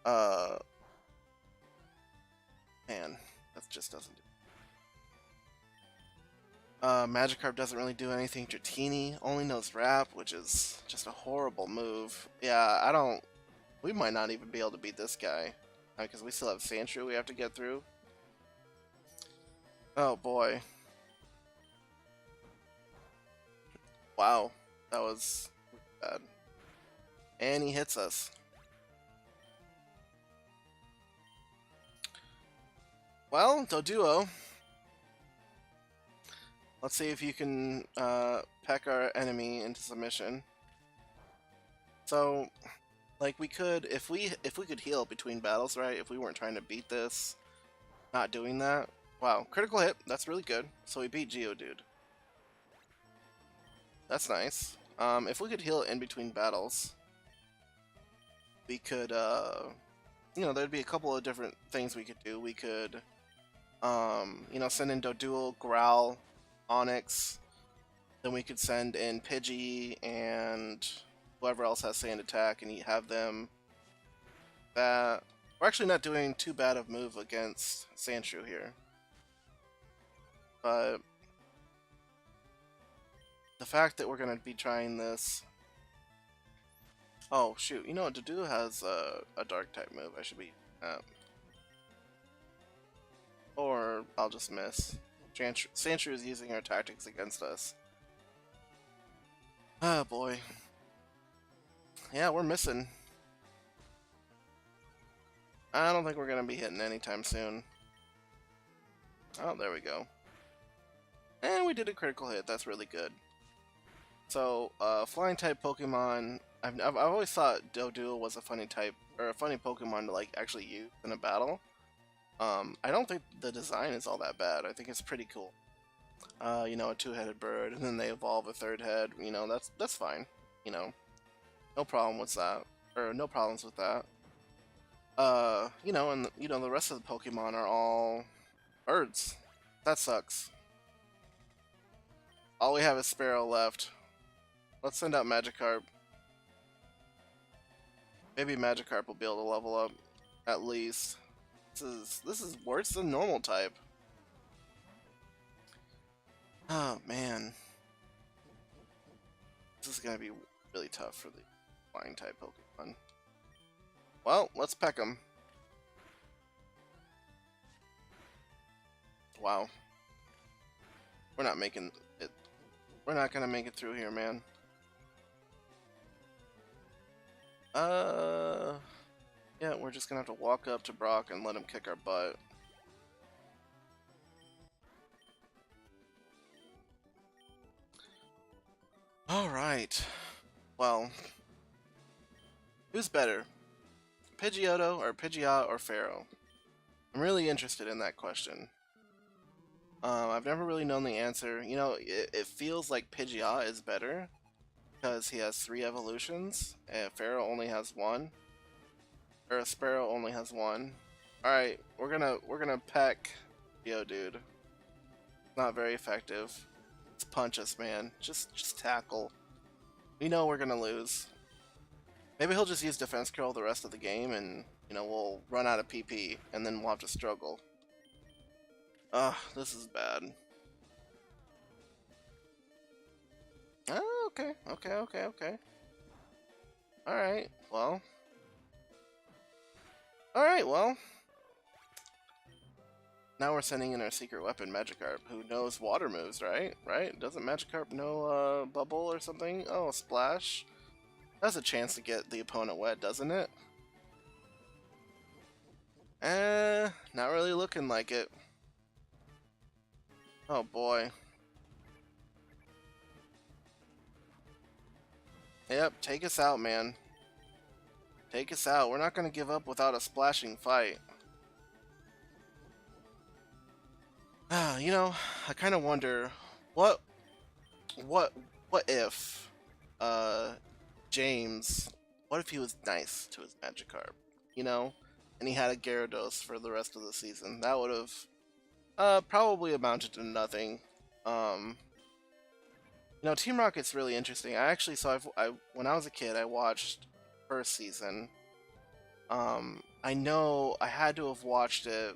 S1: Man, that just doesn't do. Magikarp doesn't really do anything. Dratini only knows Wrap, which is just a horrible move. Yeah, I don't... We might not even be able to beat this guy. Because we still have Sandshrew we have to get through. Oh boy. Wow, that was bad. And he hits us. Well, Doduo. Let's see if you can peck our enemy into submission. So, like we could, if we could heal between battles, right? If we weren't trying to beat this, not doing that. Wow, critical hit. That's really good. So we beat Geodude. That's nice. If we could heal in between battles, we could, you know, there'd be a couple of different things we could do. We could, you know, send in Doduo, Growl, Onyx. Then we could send in Pidgey and whoever else has Sand Attack and have them that. We're actually not doing too bad of move against Sandshrew here. But the fact that we're going to be trying this... Oh, shoot. You know what? Doduo has a dark type move. I should be... or I'll just miss. Sandshrew is using our tactics against us. Oh, boy. Yeah, we're missing. I don't think we're going to be hitting anytime soon. Oh, there we go. And we did a critical hit. That's really good. So, flying type Pokemon. I've always thought Doduo was a funny type, or a funny Pokemon to like actually use in a battle. I don't think the design is all that bad. I think it's pretty cool. You know, a 2-headed bird, and then they evolve a 3rd head. You know, that's fine. You know, no problem with that, or no problems with that. You know, and you know the rest of the Pokemon are all birds. That sucks. All we have is Sparrow left. Let's send out Magikarp. Maybe Magikarp will be able to level up, at least. This is worse than normal type. Oh man, this is gonna be really tough for the flying type Pokemon. Well, let's peck them. Wow, we're not making it. We're not gonna make it through here, man. Yeah, we're just gonna have to walk up to Brock and let him kick our butt. Alright. Well, who's better? Pidgeotto or Pidgeot or Pharaoh? I'm really interested in that question. I've never really known the answer. You know, it feels like Pidgeot is better because he has 3 evolutions, and Pharaoh only has 1. Or Sparrow only has 1. Alright, we're gonna peck Geodude. Not very effective. Let's punch us, man. Just tackle. We know we're gonna lose. Maybe he'll just use Defense Curl the rest of the game and, you know, we'll run out of PP and then we'll have to struggle. Ugh, this is bad. Oh, okay. Alright, well. Alright, well. Now we're sending in our secret weapon, Magikarp, who knows water moves, right? Right? Doesn't Magikarp know Bubble or something? Oh, Splash. That's a chance to get the opponent wet, doesn't it? Not really looking like it. Oh boy. Yep, take us out, man. Take us out. We're not gonna give up without a splashing fight. You know, I kind of wonder what what what if uh James, what if he was nice to his Magikarp, you know, and he had a Gyarados for the rest of the season? That would have probably amounted to nothing. Um, Team Rocket's really interesting. I actually saw when I was a kid, I watched first season. I know I had to have watched it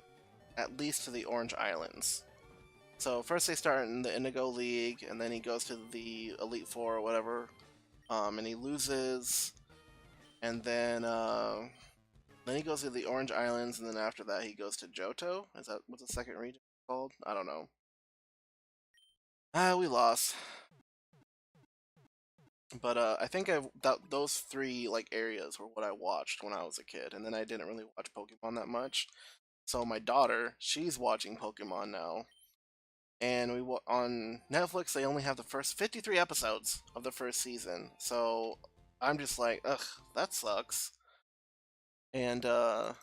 S1: at least to the Orange Islands. So first they start in the Indigo League, and then he goes to the Elite Four or whatever, and he loses, and then he goes to the Orange Islands, and then after that he goes to Johto. Is that what the second region called? I don't know. We lost. But I think those three like areas were what I watched when I was a kid, and then I didn't really watch Pokemon that much. So my daughter, she's watching Pokemon now, and on Netflix they only have the first 53 episodes of the first season. So I'm just like, ugh, that sucks. And all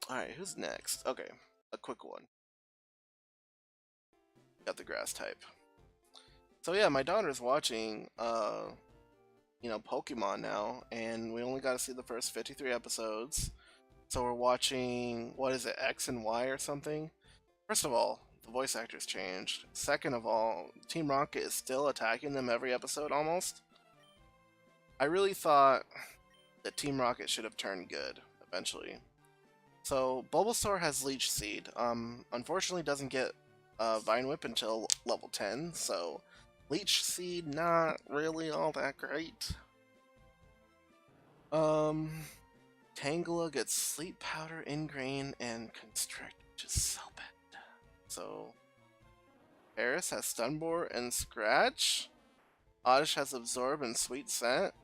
S1: right, who's next? Okay, a quick one. Got the grass type. So yeah, my daughter's watching Pokemon now, and we only got to see the first 53 episodes. So we're watching, what is it, X and Y or something? First of all, the voice actors changed. Second of all, Team Rocket is still attacking them every episode almost. I really thought that Team Rocket should have turned good eventually. So Bulbasaur has Leech Seed. Unfortunately doesn't get Vine Whip until level 10, so Leech Seed not really all that great. Um, Tangela gets Sleep Powder, Ingrain, and Constrict, which is so bad. So Paris has Stunbore and Scratch. Oddish has Absorb and Sweet Scent.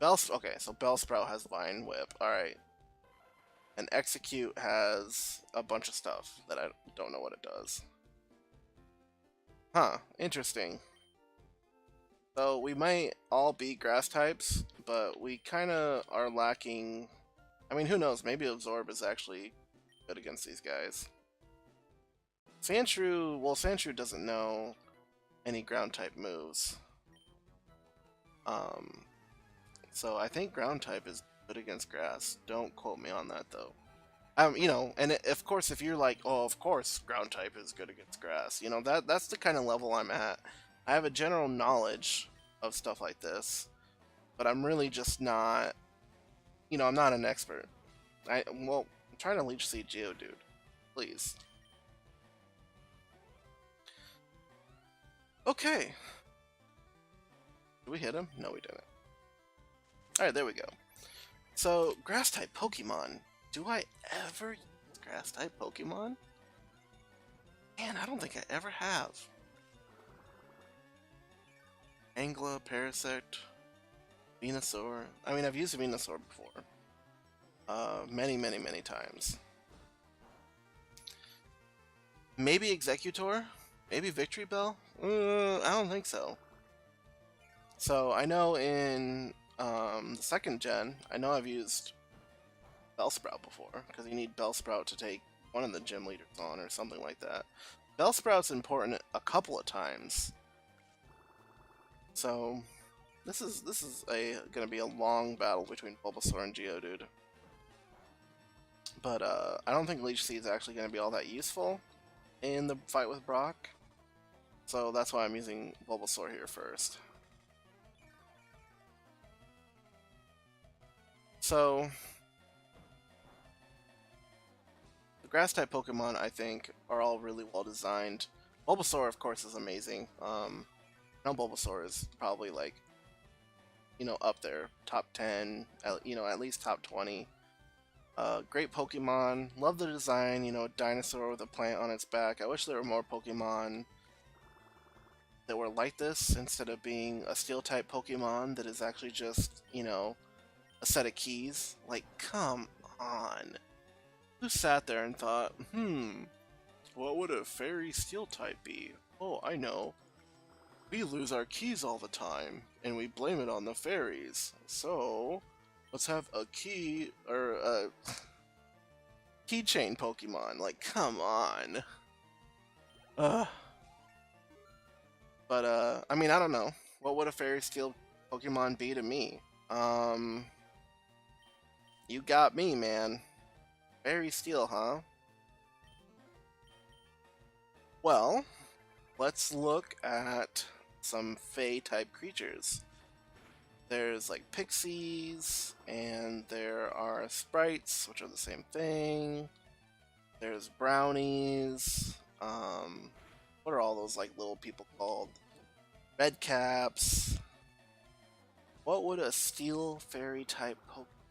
S1: Okay, so Bellsprout has Vine Whip. Alright. And Execute has a bunch of stuff that I don't know what it does. Huh, interesting. So we might all be grass types, but we kind of are lacking. I mean, who knows? Maybe Absorb is actually good against these guys. Sandshrew doesn't know any ground type moves. So I think ground type is good against grass. Don't quote me on that though. Of course, if you're like, oh, of course, ground type is good against grass. That's the kind of level I'm at. I have a general knowledge of stuff like this, but I'm really just not. I'm not an expert. I'm trying to Leech Seed Geodude, please. Okay. Did we hit him? No, we didn't. Alright, there we go. So, Grass-type Pokemon. Do I ever use Grass-type Pokemon? Man, I don't think I ever have. Angla, Parasect, Venusaur. I mean, I've used Venusaur before. Many, many, many times. Maybe Executor? Maybe Victory Bell? I don't think so. So I know in the second gen, I know I've used Bellsprout before, because you need Bellsprout to take one of the gym leaders on or something like that. Bellsprout's important a couple of times. So this is gonna be a long battle between Bulbasaur and Geodude. But I don't think Leech Seed's actually gonna be all that useful in the fight with Brock. So that's why I'm using Bulbasaur here first. So the grass-type Pokemon, I think, are all really well designed. Bulbasaur, of course, is amazing. Bulbasaur is probably like, up there, top 10, at least top 20. Great Pokemon. Love the design, you know, a dinosaur with a plant on its back. I wish there were more Pokemon that were like this instead of being a steel type Pokemon that is actually just, you know, a set of keys. Like, come on. Who sat there and thought, what would a fairy steel type be? Oh, I know. We lose our keys all the time, and we blame it on the fairies. So, let's have a key, or a keychain Pokemon. Like, come on. Ugh. But, I mean, I don't know. What would a fairy steel Pokemon be to me? You got me, man. Fairy steel, huh? Well, let's look at some Fey type creatures. There's like pixies, and there are sprites, which are the same thing. There's brownies. What are all those like little people called? Red caps. What would a steel fairy type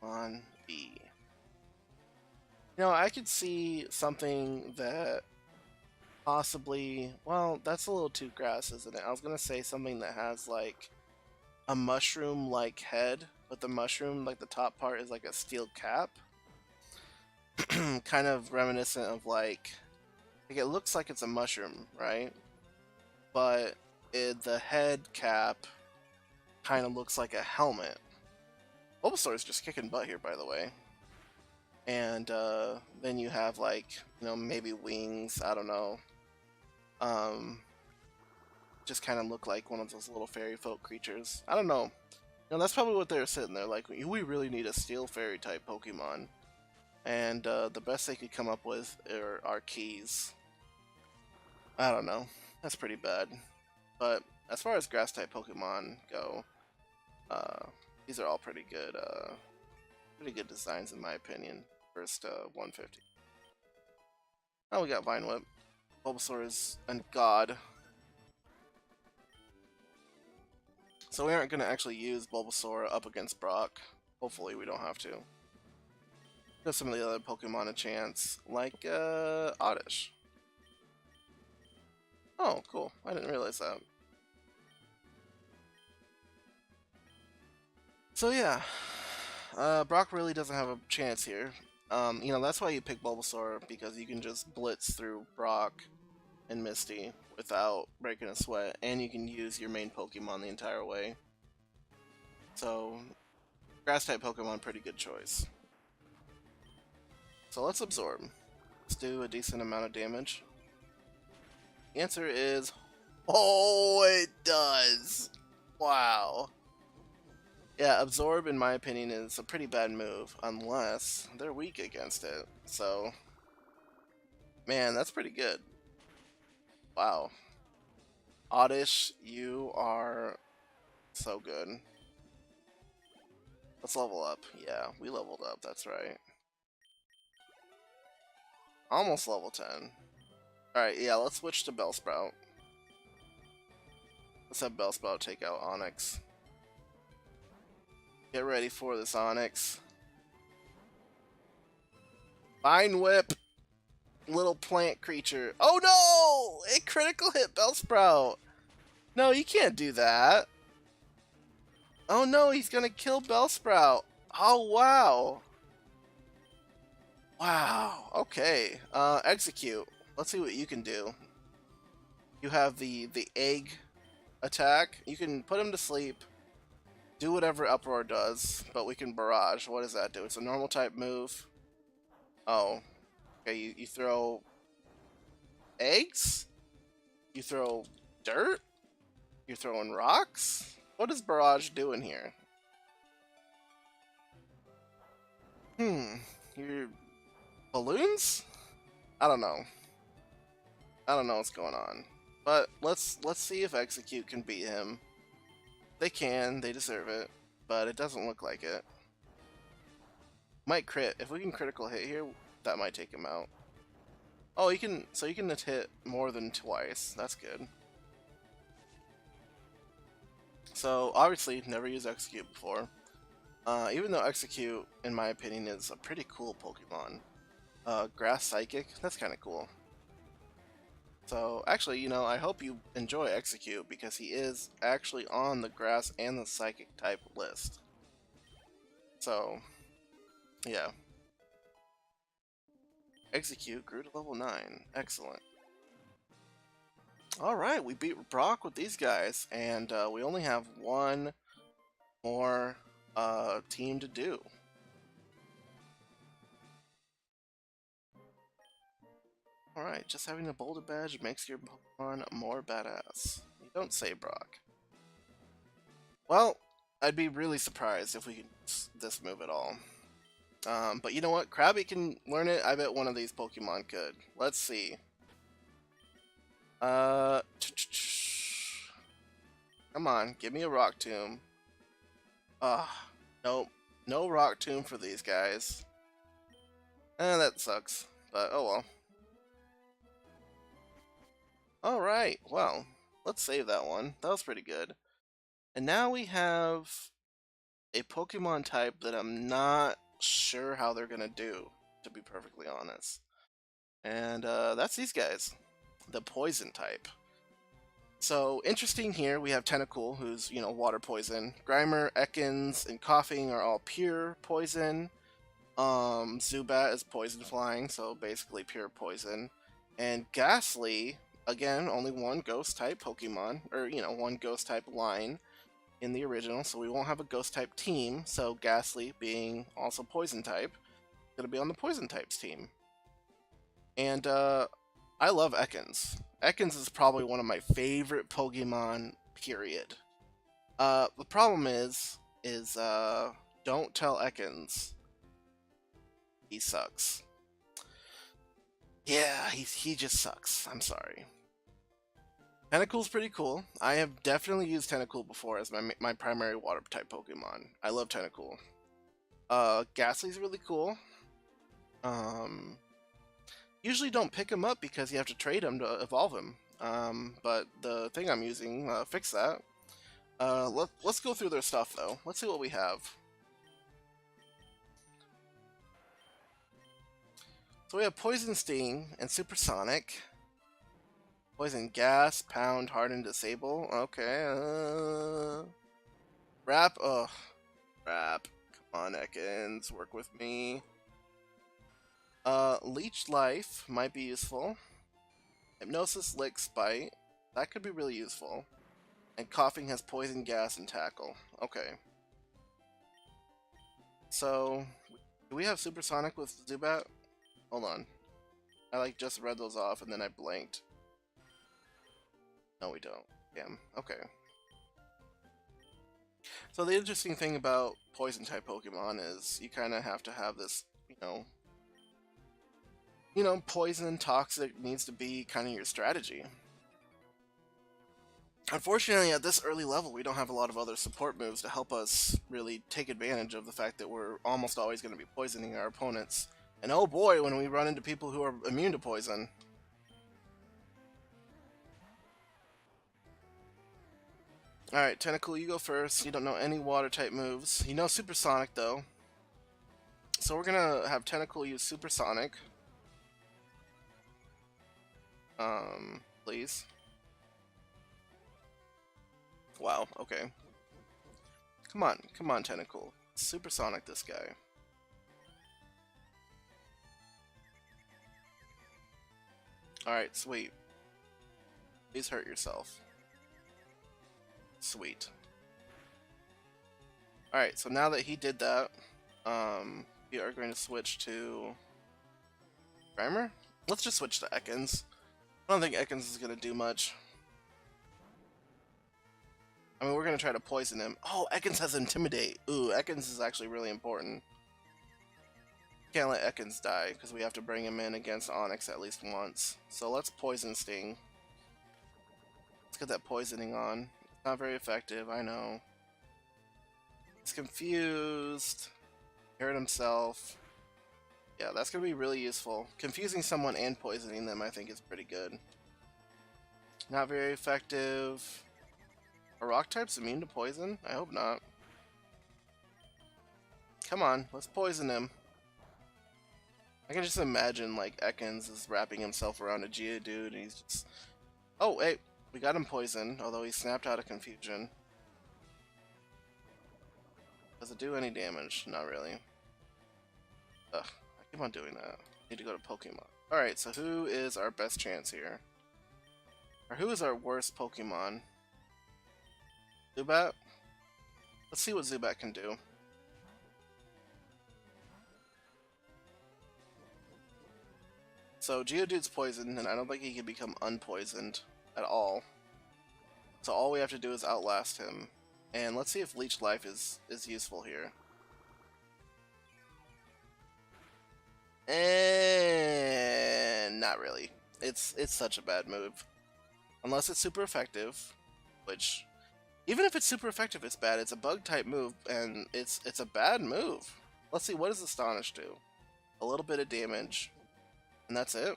S1: Pokemon be? You know, I could see something that possibly, well, that's a little too grass, isn't it? I was gonna say something that has like a mushroom like head, but the mushroom, like the top part, is like a steel cap. Kind of reminiscent of like it looks like it's a mushroom, right? But the head cap kind of looks like a helmet. Bulbasaur is just kicking butt here, by the way. And then you have like, you know, maybe wings, I don't know. Just kind of look like one of those little fairy folk creatures. I don't know. You know, that's probably what they were sitting there like, we really need a steel fairy type Pokemon. And the best they could come up with are keys. I don't know. That's pretty bad. But as far as grass type Pokemon go, these are all pretty good designs in my opinion. First 150. Oh, we got Vine Whip. Bulbasaur is a god. So we aren't going to actually use Bulbasaur up against Brock. Hopefully we don't have to. Give some of the other Pokemon a chance, like Oddish. Oh, cool. I didn't realize that. So yeah, Brock really doesn't have a chance here. You know, that's why you pick Bulbasaur, because you can just blitz through Brock and Misty without breaking a sweat, and you can use your main Pokemon the entire way. So, Grass-type Pokemon, pretty good choice. So let's Absorb. Let's do a decent amount of damage. The answer is... Oh, it does! Wow. Yeah, Absorb, in my opinion, is a pretty bad move, unless they're weak against it. So, man, that's pretty good. Wow. Oddish, you are so good. Let's level up. Yeah, we leveled up, that's right. Almost level 10. Alright, yeah, let's switch to Bellsprout. Let's have Bellsprout take out Onix. Get ready for this, Onix. Vine Whip! Little plant creature. Oh no! It critical hit Bellsprout! No, you can't do that. Oh no, he's gonna kill Bellsprout. Oh wow. Wow, okay. Execute. Let's see what you can do. You have the egg attack. You can put him to sleep. Do whatever Uproar does, but we can Barrage. What does that do? It's a normal type move. Oh. Okay, you throw eggs? You throw dirt? You're throwing rocks? What is Barrage doing here? You're balloons? I don't know. I don't know what's going on. But let's see if Execute can beat him. They can, they deserve it, but it doesn't look like it. Might crit. If we can critical hit here, that might take him out. Oh, you can, so you can hit more than twice. That's good. So, obviously, never used Execute before. Even though Execute, in my opinion, is a pretty cool Pokemon. Grass Psychic, that's kind of cool. So, actually, I hope you enjoy Execute because he is actually on the Grass and the Psychic type list. So, yeah. Execute grew to level 9. Excellent. Alright, we beat Brock with these guys, and we only have one more team to do. Alright, just having a Boulder badge makes your Pokemon more badass. You don't say, Brock. Well, I'd be really surprised if we could use this move at all. But you know what? Krabby can learn it. I bet one of these Pokemon could. Let's see. Come on, give me a Rock Tomb. Nope. No Rock Tomb for these guys. That sucks. But oh well. Alright, well, let's save that one. That was pretty good. And now we have a Pokemon type that I'm not sure how they're gonna do, to be perfectly honest. And that's these guys. The Poison type. So, interesting here, we have Tentacool, who's, water poison. Grimer, Ekans, and Coughing are all pure poison. Zubat is poison flying, so basically pure poison. And Ghastly, again, only one ghost type Pokemon, or, one ghost type line in the original, so we won't have a ghost type team, so Ghastly being also poison type, gonna be on the poison types team. And, I love Ekans. Ekans is probably one of my favorite Pokemon, period. The problem is, don't tell Ekans he sucks. Yeah, he just sucks. I'm sorry. Tentacool's pretty cool. I have definitely used Tentacool before as my primary water type Pokemon. I love Tentacool. Ghastly's really cool. Usually don't pick him up because you have to trade him to evolve him. But the thing I'm using fixed that. Let's go through their stuff though. Let's see what we have. So we have Poison Sting and Supersonic. Poison Gas, Pound, Harden, Disable. Okay. Wrap. Ugh. Wrap. Come on, Ekans. Work with me. Leech Life might be useful. Hypnosis, Lick, Spite. That could be really useful. And Coughing has Poison, Gas, and Tackle. Okay. So, do we have Supersonic with Zubat? Hold on. I just read those off and then I blanked. No, we don't. Damn. Okay. So the interesting thing about poison type Pokemon is you kind of have to have this, poison, toxic needs to be kind of your strategy. Unfortunately, at this early level, we don't have a lot of other support moves to help us really take advantage of the fact that we're almost always going to be poisoning our opponents. And oh boy, when we run into people who are immune to poison. Alright, Tentacool, you go first. You don't know any water-type moves. You know Supersonic, though. So we're gonna have Tentacool use Supersonic. Please. Wow, okay. Come on, Tentacool. Supersonic this guy. Alright, sweet. Please hurt yourself. Sweet. Alright, so now that he did that, we are going to switch to Grimer? Let's just switch to Ekans. I don't think Ekans is going to do much. I mean, we're going to try to poison him. Oh, Ekans has Intimidate. Ooh, Ekans is actually really important. Can't let Ekans die, because we have to bring him in against Onix at least once. So let's Poison Sting. Let's get that poisoning on. It's not very effective, I know. He's confused. Hurt himself. Yeah, that's going to be really useful. Confusing someone and poisoning them, I think, is pretty good. Not very effective. Are rock types immune to poison? I hope not. Come on, let's poison him. I can just imagine, like, Ekans is wrapping himself around a Geodude, and he's just... Oh, hey, we got him poisoned, although he snapped out of confusion. Does it do any damage? Not really. Ugh, I keep on doing that. Need to go to Pokemon. Alright, so who is our best chance here? Or who is our worst Pokemon? Zubat? Let's see what Zubat can do. So Geodude's poisoned, and I don't think he can become unpoisoned at all. So all we have to do is outlast him. And let's see if Leech Life is useful here. And not really. It's such a bad move. Unless it's super effective, which even if it's super effective, it's bad. It's a bug type move, and it's a bad move. Let's see, what does Astonish do? A little bit of damage, and that's it.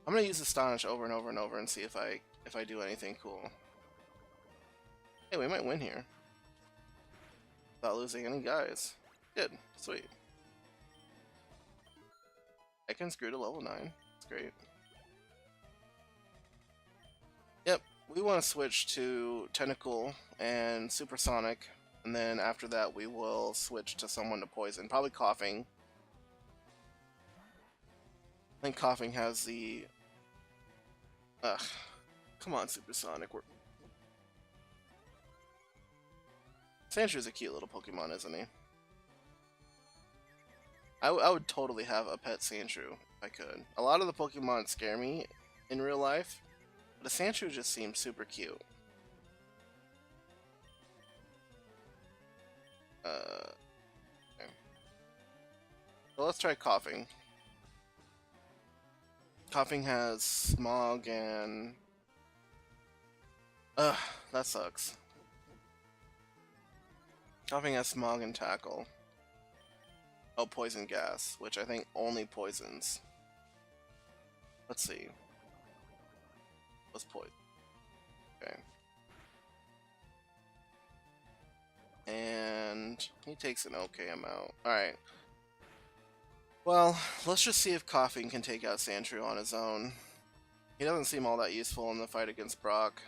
S1: I'm gonna use Astonish over and over and over and see if I do anything cool. Hey, we might win here without losing any guys. Good, sweet. Ekans grew to level 9. That's great. Yep, we want to switch to Tentacle and Supersonic, and then after that we will switch to someone to poison. Probably Coughing. I think Coughing has the... Ugh. Come on, Supersonic. Sandshrew a cute little Pokemon, isn't he? I would totally have a pet Sandshrew if I could. A lot of the Pokemon scare me in real life, but a Sandshrew just seems super cute. Okay. So let's try Coughing. Coughing has Smog and... Ugh, that sucks. Coughing has Smog and Tackle. Oh, Poison Gas, which I think only poisons. Let's see. What's poison? Okay. And he takes an okay amount. Alright. Well, let's just see if Coughing can take out Sandshrew on his own. He doesn't seem all that useful in the fight against Brock.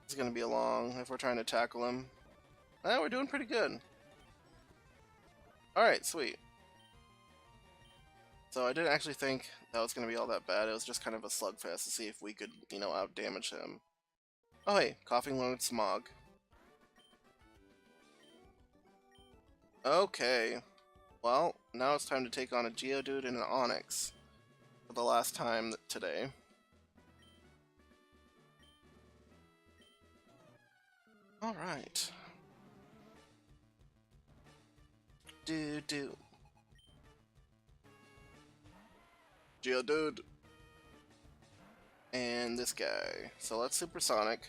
S1: It's gonna be long if we're trying to tackle him. We're doing pretty good. Alright, sweet. So I didn't actually think that was going to be all that bad. It was just kind of a slugfest to see if we could, you know, out-damage him. Oh hey, Coughing learned Smog. Okay. Well, now it's time to take on a Geodude and an Onix. For the last time today. Alright. Do. Geodude. And this guy. So let's Supersonic.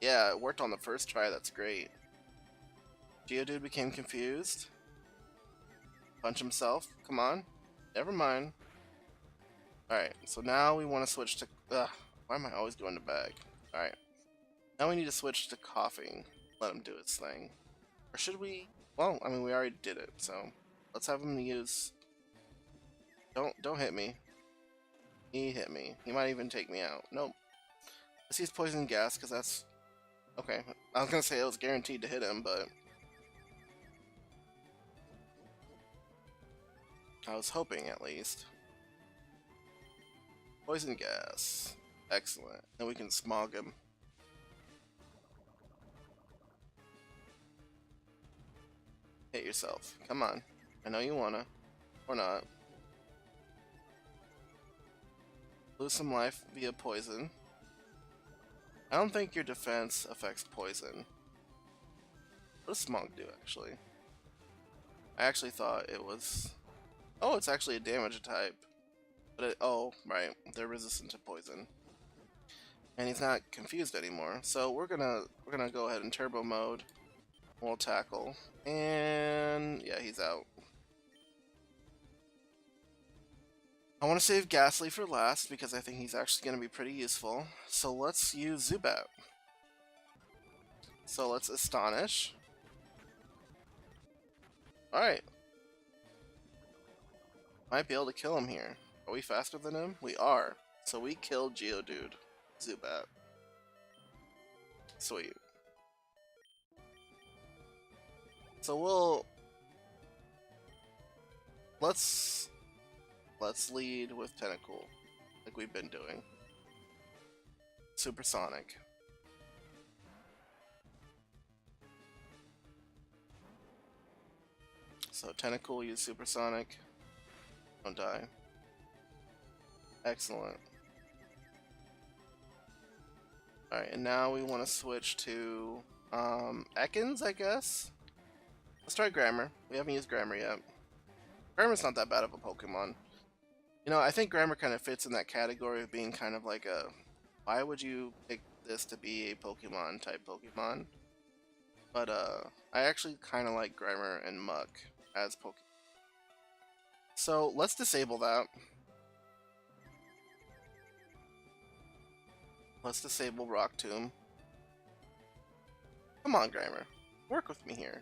S1: Yeah, it worked on the first try, that's great. Geodude became confused. Punch himself. Come on. Never mind. Alright, so now we want to switch to... why am I always going to bag? Alright. Now we need to switch to Coughing. Let him do his thing. Or should we... Well, I mean, we already did it, so... Let's have him use... Don't hit me. He hit me. He might even take me out. Nope. Let's use Poison Gas, because that's... Okay. I was gonna say it was guaranteed to hit him, but... I was hoping, at least. Poison Gas. Excellent. Then we can Smog him. Hit yourself. Come on. I know you wanna. Or not. Lose some life via poison. I don't think your defense affects poison. What does Smog do, actually? I actually thought it was... Oh, it's actually a damage type. But it... Oh, right. They're resistant to poison. And he's not confused anymore. So we're gonna go ahead and turbo mode. We'll tackle. And... yeah, he's out. I want to save Ghastly for last because I think he's actually going to be pretty useful. So let's use Zubat. So let's Astonish. Alright. Might be able to kill him here. Are we faster than him? We are. So we killed Geodude. Zubat. Sweet. So we'll... Let's lead with Tentacool, like we've been doing. Supersonic. So Tentacool, use Supersonic. Don't die. Excellent. Alright, and now we want to switch to Ekans, I guess? Let's try Grammar. We haven't used Grammar yet. Grammar's not that bad of a Pokemon. You know, I think Grammar kind of fits in that category of being kind of like a... Why would you pick this to be a Pokemon type Pokemon? But I actually kind of like Grammar and Muck as Pokemon. So let's disable that. Let's disable Rock Tomb. Come on, Grammar. Work with me here.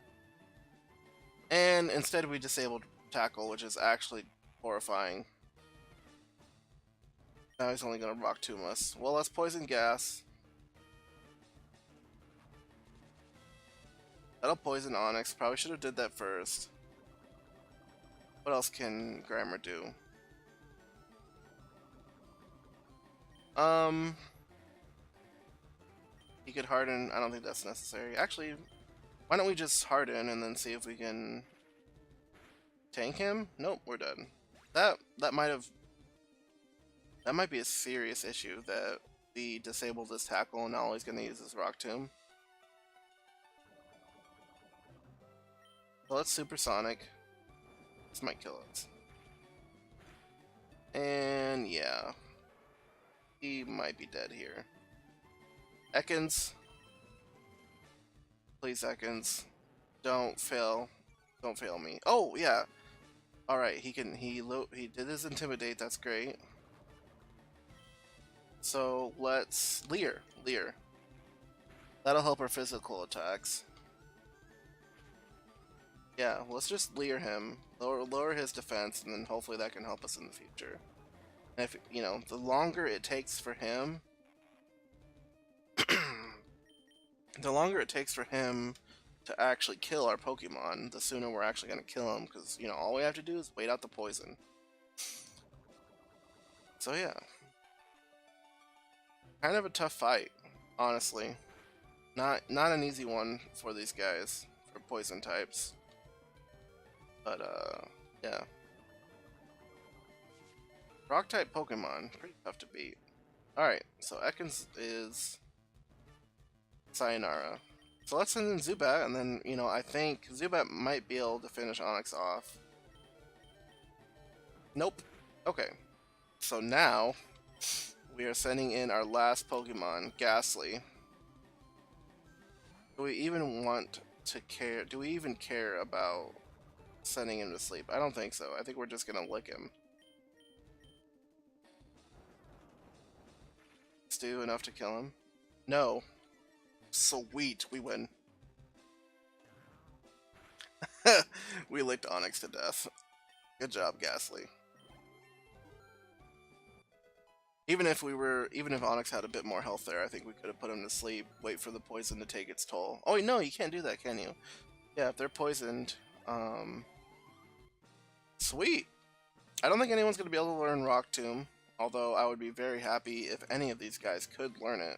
S1: And instead we disabled Tackle, which is actually horrifying. Now he's only gonna Rock Tomb us. Well, let's Poison Gas. That'll poison Onyx. Probably should have did that first. What else can Grammar do? He could harden. I don't think that's necessary. Actually, why don't we just harden and then see if we can tank him? Nope, we're done. That might be a serious issue that we disabled this tackle and now all he's gonna use is Rock Tomb. So let's Supersonic. This might kill us. And yeah. He might be dead here. Ekans. Please, Ekans. Don't fail. Don't fail me. Oh, yeah. Alright, he did his Intimidate, that's great. So let's Leer. That'll help our physical attacks. Yeah, let's just Leer him, lower his defense, and then hopefully that can help us in the future. And if, you know, the longer it takes for him... the longer it takes for him to actually kill our Pokemon, the sooner we're actually going to kill him, because, you know, all we have to do is wait out the poison. So yeah. Kind of a tough fight, honestly. Not an easy one for these guys, for poison types. But, yeah. Rock-type Pokemon, pretty tough to beat. Alright, so Ekans is Sayonara. So let's send in Zubat, and then, you know, I think Zubat might be able to finish Onyx off. Nope. Okay. So now, we are sending in our last Pokemon, Ghastly. Do we even want to care? Do we even care about sending him to sleep? I don't think so. I think we're just gonna lick him. Let's do enough to kill him. No. Sweet, we win. We licked Onyx to death. Good job, Ghastly. Even if Onyx had a bit more health there, I think we could have put him to sleep, wait for the poison to take its toll. Oh wait, no, you can't do that, can you? Yeah, if they're poisoned, sweet! I don't think anyone's going to be able to learn Rock Tomb, although I would be very happy if any of these guys could learn it.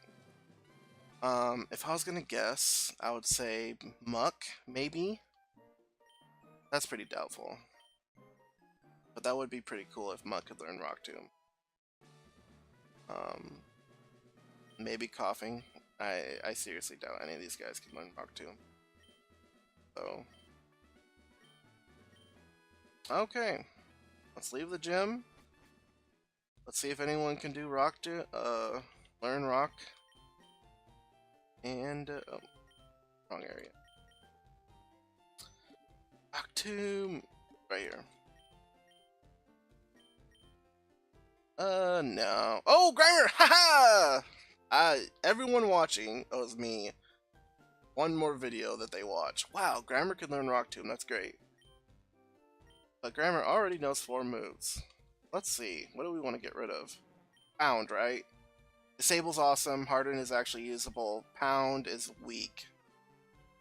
S1: If I was going to guess, I would say Muck, maybe? That's pretty doubtful. But that would be pretty cool if Muck could learn Rock Tomb. Maybe Coughing. I seriously doubt any of these guys can learn Rock Tomb. So... okay. Let's leave the gym. Let's see if anyone can do learn Rock. And, oh, wrong area. Rock Tomb! Right here. No. Oh, Grimer! Haha! Everyone watching owes me one more video that they watch. Wow, Grimer can learn Rock Tomb, that's great. But Grammar already knows 4 moves. Let's see, what do we want to get rid of? Pound, right? Disable's awesome, Harden is actually usable, Pound is weak.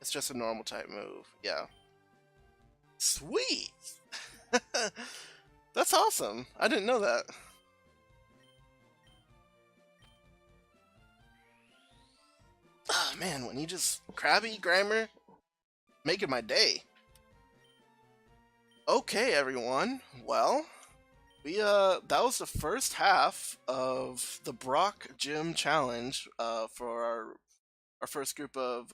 S1: It's just a normal type move, yeah. Sweet! That's awesome, I didn't know that. Ah, man, when you just Krabby Grammar, making my day. Okay, everyone. Well, that was the first half of the Brock Gym Challenge for our first group of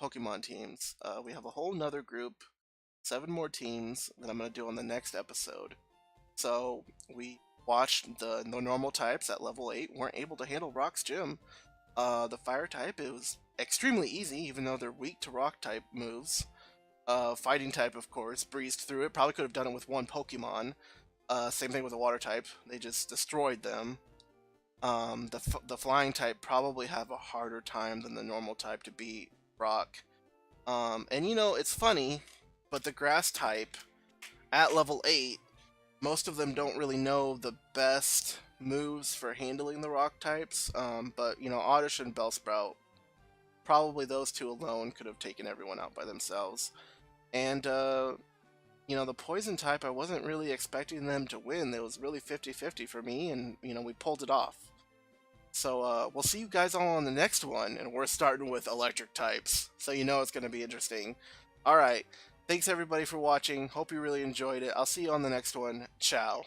S1: Pokemon teams. We have a whole nother group, 7 more teams that I'm gonna do on the next episode. So we watched the normal types at level 8 weren't able to handle Rock's gym. The fire type, it was extremely easy, even though they're weak to rock type moves. Fighting type, of course, breezed through it. Probably could have done it with one Pokemon. Same thing with the water type. They just destroyed them. The flying type probably have a harder time than the normal type to beat rock. And you know, it's funny, but the grass type, at level 8, most of them don't really know the best moves for handling the rock types. But, you know, Oddish and Bellsprout, probably those two alone could have taken everyone out by themselves. And, you know, the poison type, I wasn't really expecting them to win. It was really 50-50 for me, and, you know, we pulled it off. So, we'll see you guys all on the next one, and we're starting with electric types. So you know it's going to be interesting. Alright, thanks everybody for watching. Hope you really enjoyed it. I'll see you on the next one. Ciao.